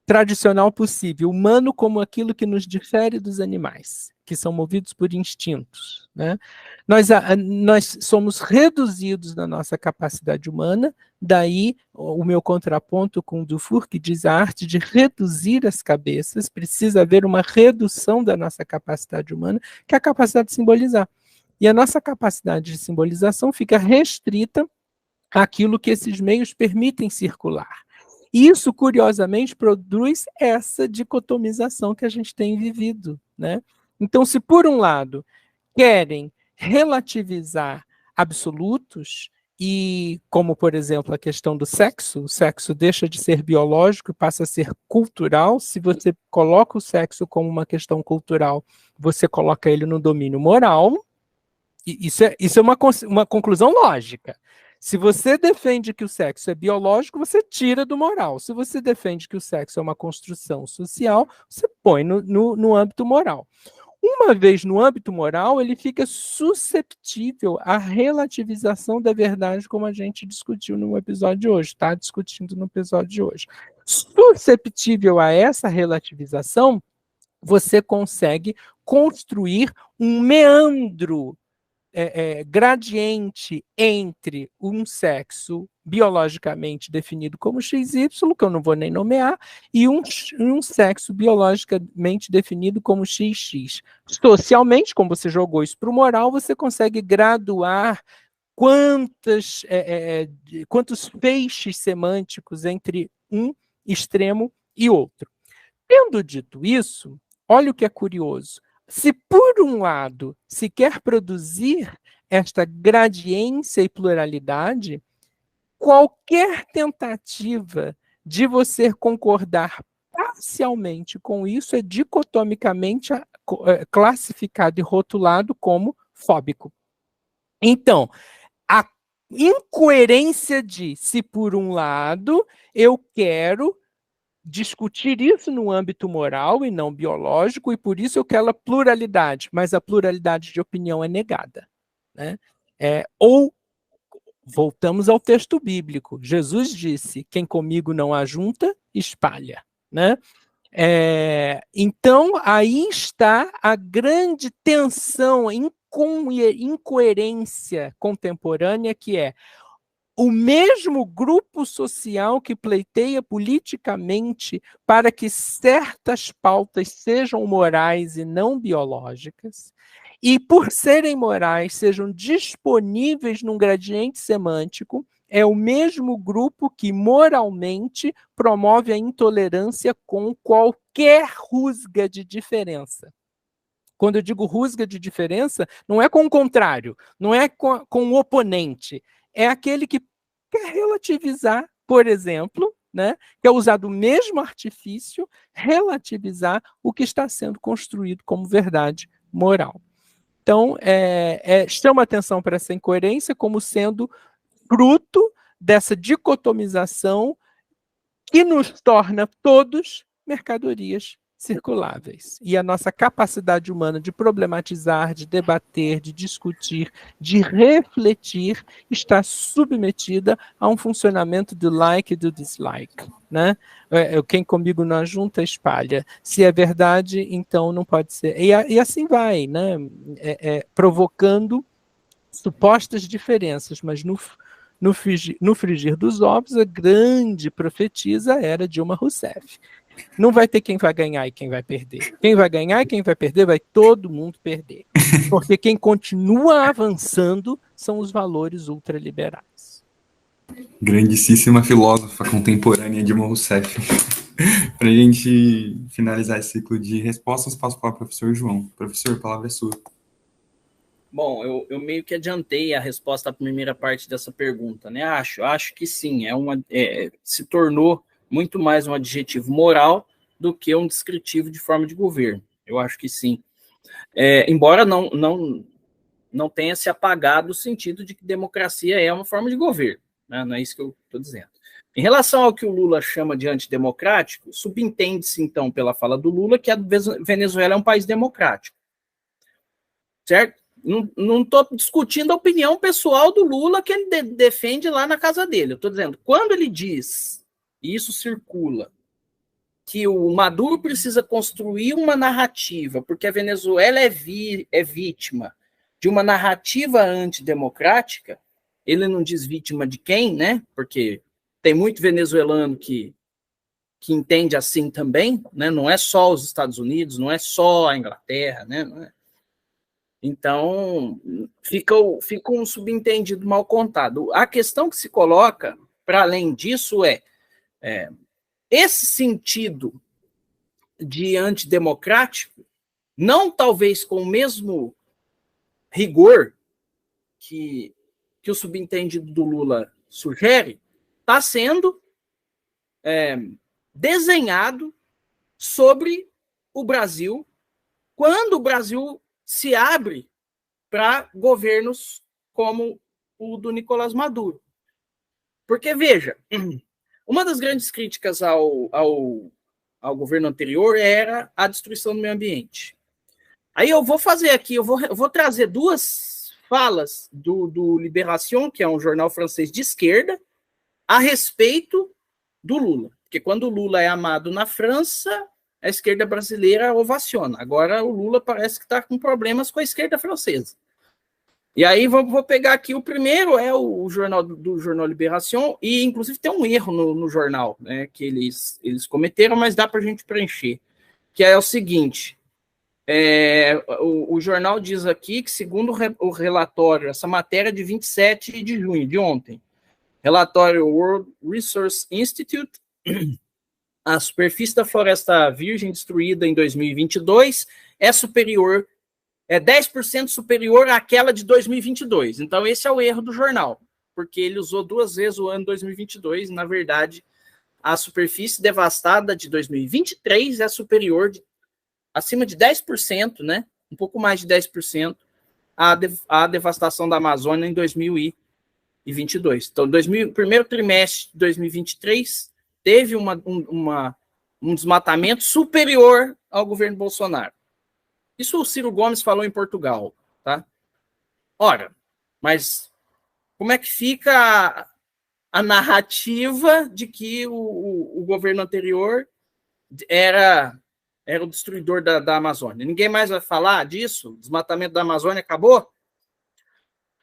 tradicional possível, humano como aquilo que nos difere dos animais, que são movidos por instintos, né? Nós somos reduzidos na nossa capacidade humana, daí o meu contraponto com o Dufour, que diz a arte de reduzir as cabeças, precisa haver uma redução da nossa capacidade humana, que é a capacidade de simbolizar. E a nossa capacidade de simbolização fica restrita àquilo que esses meios permitem circular. Isso, curiosamente, produz essa dicotomização que a gente tem vivido, né? Então, se por um lado querem relativizar absolutos, e como, por exemplo, a questão do sexo, o sexo deixa de ser biológico e passa a ser cultural. Se você coloca o sexo como uma questão cultural, você coloca ele no domínio moral, Isso é uma conclusão lógica. Se você defende que o sexo é biológico, você tira do moral. Se você defende que o sexo é uma construção social, você põe no âmbito moral. Uma vez no âmbito moral, ele fica susceptível à relativização da verdade, como a gente discutiu no episódio de hoje, está discutindo no episódio de hoje. Susceptível a essa relativização, você consegue construir um meandro gradiente entre um sexo biologicamente definido como XY, que eu não vou nem nomear, e um sexo biologicamente definido como XX. Socialmente, como você jogou isso para o moral, você consegue graduar quantos feixes semânticos entre um extremo e outro. Tendo dito isso, olha o que é curioso. Se, por um lado, se quer produzir esta gradiência e pluralidade, qualquer tentativa de você concordar parcialmente com isso é dicotomicamente classificado e rotulado como fóbico. Então, a incoerência de se, por um lado, eu quero discutir isso no âmbito moral e não biológico, e por isso eu quero a pluralidade, mas a pluralidade de opinião é negada, né? Ou, voltamos ao texto bíblico, Jesus disse, quem comigo não ajunta, espalha, né? Então, aí está a grande tensão, incoerência contemporânea, que é o mesmo grupo social que pleiteia politicamente para que certas pautas sejam morais e não biológicas, e por serem morais, sejam disponíveis num gradiente semântico, é o mesmo grupo que moralmente promove a intolerância com qualquer rusga de diferença. Quando eu digo rusga de diferença, não é com o contrário, não é com o oponente, é aquele que quer relativizar, por exemplo, né, quer usar do mesmo artifício, relativizar o que está sendo construído como verdade moral. Então, chama atenção para essa incoerência como sendo fruto dessa dicotomização que nos torna todos mercadorias circuláveis. E a nossa capacidade humana de problematizar, de debater, de discutir, de refletir, está submetida a um funcionamento do like e do dislike, né? Quem comigo não ajunta, espalha. Se é verdade, então não pode ser. E assim vai, né? Provocando supostas diferenças, mas no frigir dos ovos, a grande profetisa era Dilma Rousseff. Não vai ter quem vai ganhar e quem vai perder. Quem vai ganhar e quem vai perder, vai todo mundo perder. Porque quem continua avançando são os valores ultraliberais. Grandíssima filósofa contemporânea Dilma Rousseff. Para a gente finalizar esse ciclo de respostas, passo para o professor João. Professor, a palavra é sua. Bom, eu meio que adiantei a resposta à primeira parte dessa pergunta, né? Acho que sim, se tornou muito mais um adjetivo moral do que um descritivo de forma de governo. Eu acho que sim. Embora não tenha se apagado o sentido de que democracia é uma forma de governo, né? Não é isso que eu estou dizendo. Em relação ao que o Lula chama de antidemocrático, subentende-se, então, pela fala do Lula, que a Venezuela é um país democrático. Certo? Não estou discutindo a opinião pessoal do Lula que ele defende lá na casa dele. Eu estou dizendo, quando ele diz, e isso circula, que o Maduro precisa construir uma narrativa, porque a Venezuela é vítima de uma narrativa antidemocrática, ele não diz vítima de quem, né? Porque tem muito venezuelano que entende assim também, né? Não é só os Estados Unidos, não é só a Inglaterra, né? Não é. Então, fica um subentendido mal contado. A questão que se coloca, para além disso, esse sentido de antidemocrático, não talvez com o mesmo rigor que o subentendido do Lula sugere, está sendo desenhado sobre o Brasil, quando o Brasil se abre para governos como o do Nicolás Maduro. Porque, veja, uma das grandes críticas ao governo anterior era a destruição do meio ambiente. Aí eu vou fazer aqui, eu vou trazer duas falas do Libération, que é um jornal francês de esquerda, a respeito do Lula. Porque quando o Lula é amado na França, a esquerda brasileira ovaciona. Agora o Lula parece que está com problemas com a esquerda francesa. E aí vou pegar aqui, o primeiro é o jornal do Jornal Libération, e inclusive tem um erro no jornal, né, que eles cometeram, mas dá para a gente preencher, que é o seguinte, o jornal diz aqui que, segundo o relatório, essa matéria de 27 de junho, de ontem, relatório World Resource Institute, a superfície da floresta virgem destruída em 2022 é 10% superior àquela de 2022. Então, esse é o erro do jornal, porque ele usou duas vezes o ano 2022, e, na verdade, a superfície devastada de 2023 é superior, acima de 10%, né? Um pouco mais de 10%, à devastação da Amazônia em 2022. Então, primeiro trimestre de 2023 teve um desmatamento superior ao governo Bolsonaro. Isso o Ciro Gomes falou em Portugal, tá? Ora, mas como é que fica a narrativa de que o governo anterior era o destruidor da Amazônia? Ninguém mais vai falar disso? O desmatamento da Amazônia acabou?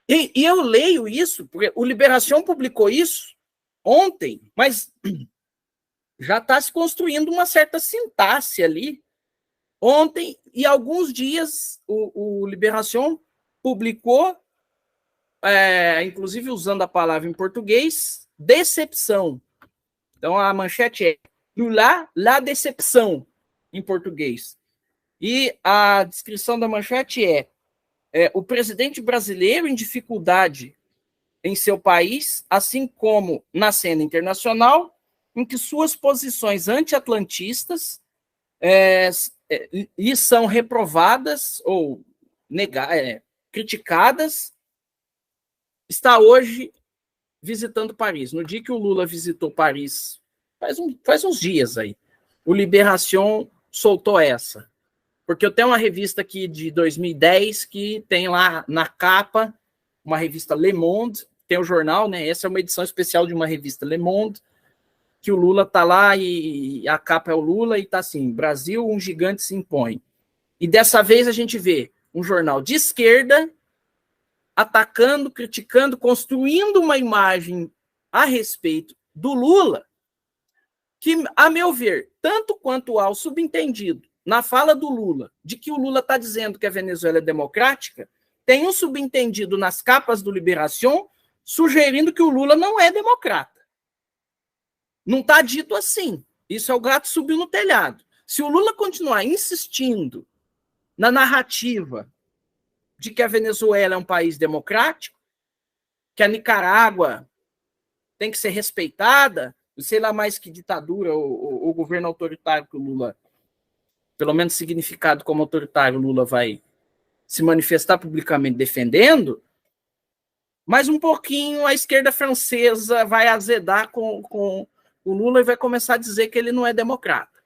E eu leio isso, porque o Libération publicou isso ontem, mas já está se construindo uma certa sintaxe ali. Ontem, e alguns dias, o Libération publicou, inclusive usando a palavra em português, decepção. Então, a manchete é la decepção, em português. E a descrição da manchete é o presidente brasileiro em dificuldade em seu país, assim como na cena internacional, em que suas posições anti-atlantistas lhe são reprovadas ou criticadas, está hoje visitando Paris. No dia que o Lula visitou Paris, faz uns dias aí, o Libération soltou essa. Porque eu tenho uma revista aqui de 2010 que tem lá na capa uma revista Le Monde, tem o jornal, né? Essa é uma edição especial de uma revista Le Monde, que o Lula tá lá e a capa é o Lula e tá assim, Brasil, um gigante se impõe. E dessa vez a gente vê um jornal de esquerda atacando, criticando, construindo uma imagem a respeito do Lula que, a meu ver, tanto quanto ao subentendido na fala do Lula, de que o Lula está dizendo que a Venezuela é democrática, tem um subentendido nas capas do Libération sugerindo que o Lula não é democrata. Não está dito assim. Isso é o gato subiu no telhado. Se o Lula continuar insistindo na narrativa de que a Venezuela é um país democrático, que a Nicarágua tem que ser respeitada, sei lá mais que ditadura ou governo autoritário que o Lula, pelo menos significado como autoritário, o Lula vai se manifestar publicamente defendendo, mas um pouquinho a esquerda francesa vai azedar com o Lula e vai começar a dizer que ele não é democrata.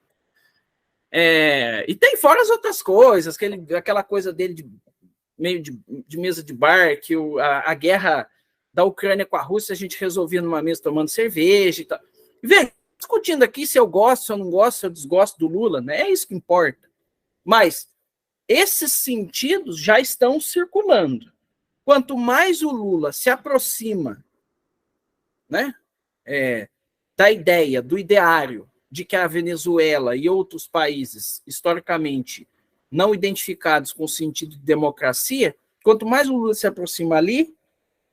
E tem fora as outras coisas, aquela coisa dele meio de mesa de bar, que a guerra da Ucrânia com a Rússia a gente resolvia numa mesa tomando cerveja e tal. Vem discutindo aqui se eu gosto, se eu não gosto, se eu desgosto do Lula, né? É isso que importa. Mas esses sentidos já estão circulando. Quanto mais o Lula se aproxima, né, da ideia, do ideário de que a Venezuela e outros países, historicamente, não identificados com o sentido de democracia, quanto mais o Lula se aproxima ali,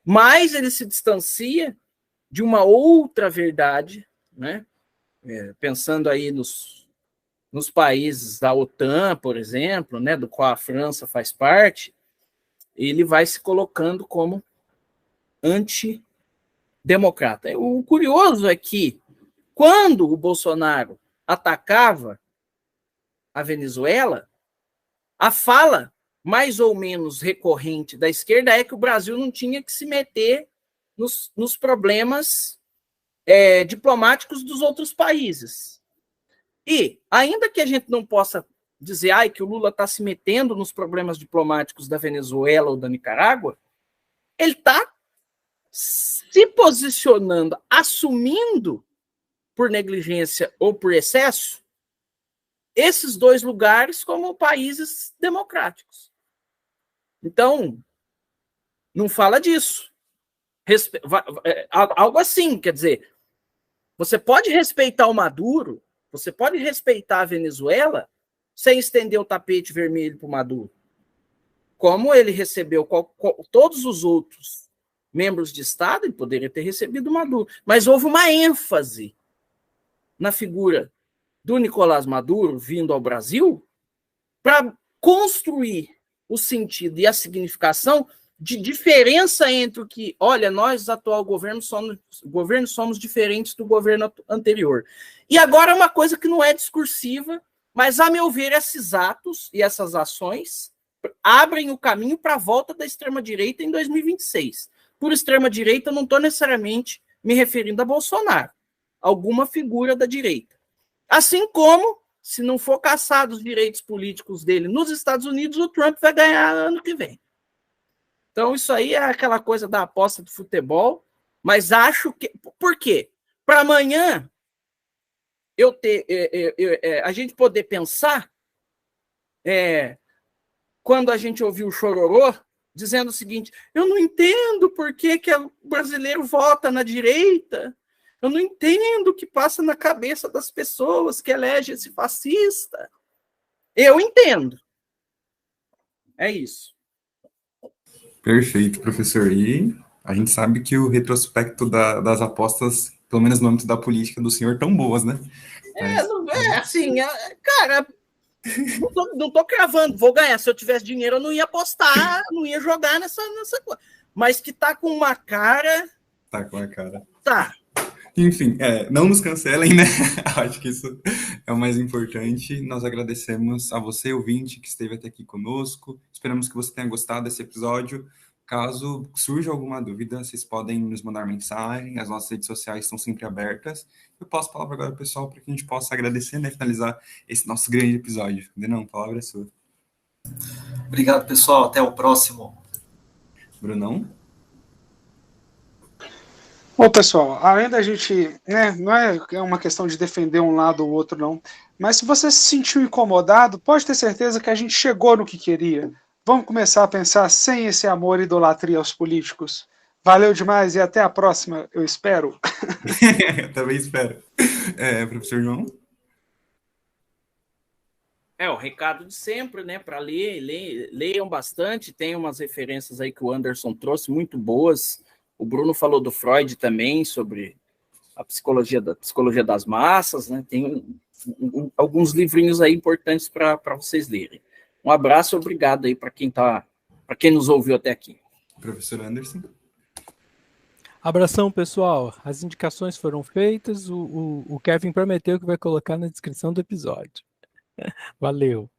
mais ele se distancia de uma outra verdade, né? Pensando aí nos países da OTAN, por exemplo, né, do qual a França faz parte, ele vai se colocando como antidemocrata. O curioso é que, quando o Bolsonaro atacava a Venezuela, a fala mais ou menos recorrente da esquerda é que o Brasil não tinha que se meter nos problemas diplomáticos dos outros países. E, ainda que a gente não possa dizer que o Lula está se metendo nos problemas diplomáticos da Venezuela ou da Nicarágua, ele está se posicionando, assumindo, por negligência ou por excesso, esses dois lugares como países democráticos. Então, não fala disso. Algo assim, quer dizer, você pode respeitar o Maduro, você pode respeitar a Venezuela sem estender o tapete vermelho para o Maduro. Como ele recebeu todos os outros membros de Estado, ele poderia ter recebido o Maduro. Mas houve uma ênfase na figura do Nicolás Maduro vindo ao Brasil para construir o sentido e a significação de diferença entre o que, olha, nós, atual governo, somos diferentes do governo anterior. E agora uma coisa que não é discursiva, mas, a meu ver, esses atos e essas ações abrem o caminho para a volta da extrema-direita em 2026. Por extrema-direita, eu não estou necessariamente me referindo a Bolsonaro, alguma figura da direita. Assim como, se não for caçado os direitos políticos dele nos Estados Unidos, o Trump vai ganhar ano que vem. Então, isso aí é aquela coisa da aposta do futebol, mas acho que... Por quê? Para amanhã a gente poder pensar, quando a gente ouviu o Chororô, dizendo o seguinte: eu não entendo por que o brasileiro vota na direita, eu não entendo o que passa na cabeça das pessoas que elegem esse fascista. Eu entendo. É isso. Perfeito, professor. E a gente sabe que o retrospecto das apostas, pelo menos no âmbito da política do senhor, tão boas, né? Cara, não tô cravando, vou ganhar. Se eu tivesse dinheiro, eu não ia apostar, não ia jogar nessa coisa. Mas que tá com uma cara... Tá com a cara. Tá. Enfim, não nos cancelem, né? Acho que isso é o mais importante. Nós agradecemos a você, ouvinte, que esteve até aqui conosco. Esperamos que você tenha gostado desse episódio. Caso surja alguma dúvida, vocês podem nos mandar mensagem. As nossas redes sociais estão sempre abertas. Eu passo a palavra agora, pessoal, para que a gente possa agradecer, né? Finalizar esse nosso grande episódio. Denão, a palavra é sua. Obrigado, pessoal. Até o próximo. Brunão? Bom, pessoal, além da gente, não é uma questão de defender um lado ou outro, não, mas se você se sentiu incomodado, pode ter certeza que a gente chegou no que queria. Vamos começar a pensar sem esse amor e idolatria aos políticos. Valeu demais e até a próxima, eu espero. Também espero. Professor João? O recado de sempre, né? Para leiam bastante, tem umas referências aí que o Anderson trouxe, muito boas. O Bruno falou do Freud também, sobre a psicologia das massas, né? Tem alguns livrinhos aí importantes para vocês lerem. Um abraço e obrigado aí para quem nos ouviu até aqui. Professor Anderson? Abração, pessoal. As indicações foram feitas, o Kevin prometeu que vai colocar na descrição do episódio. Valeu.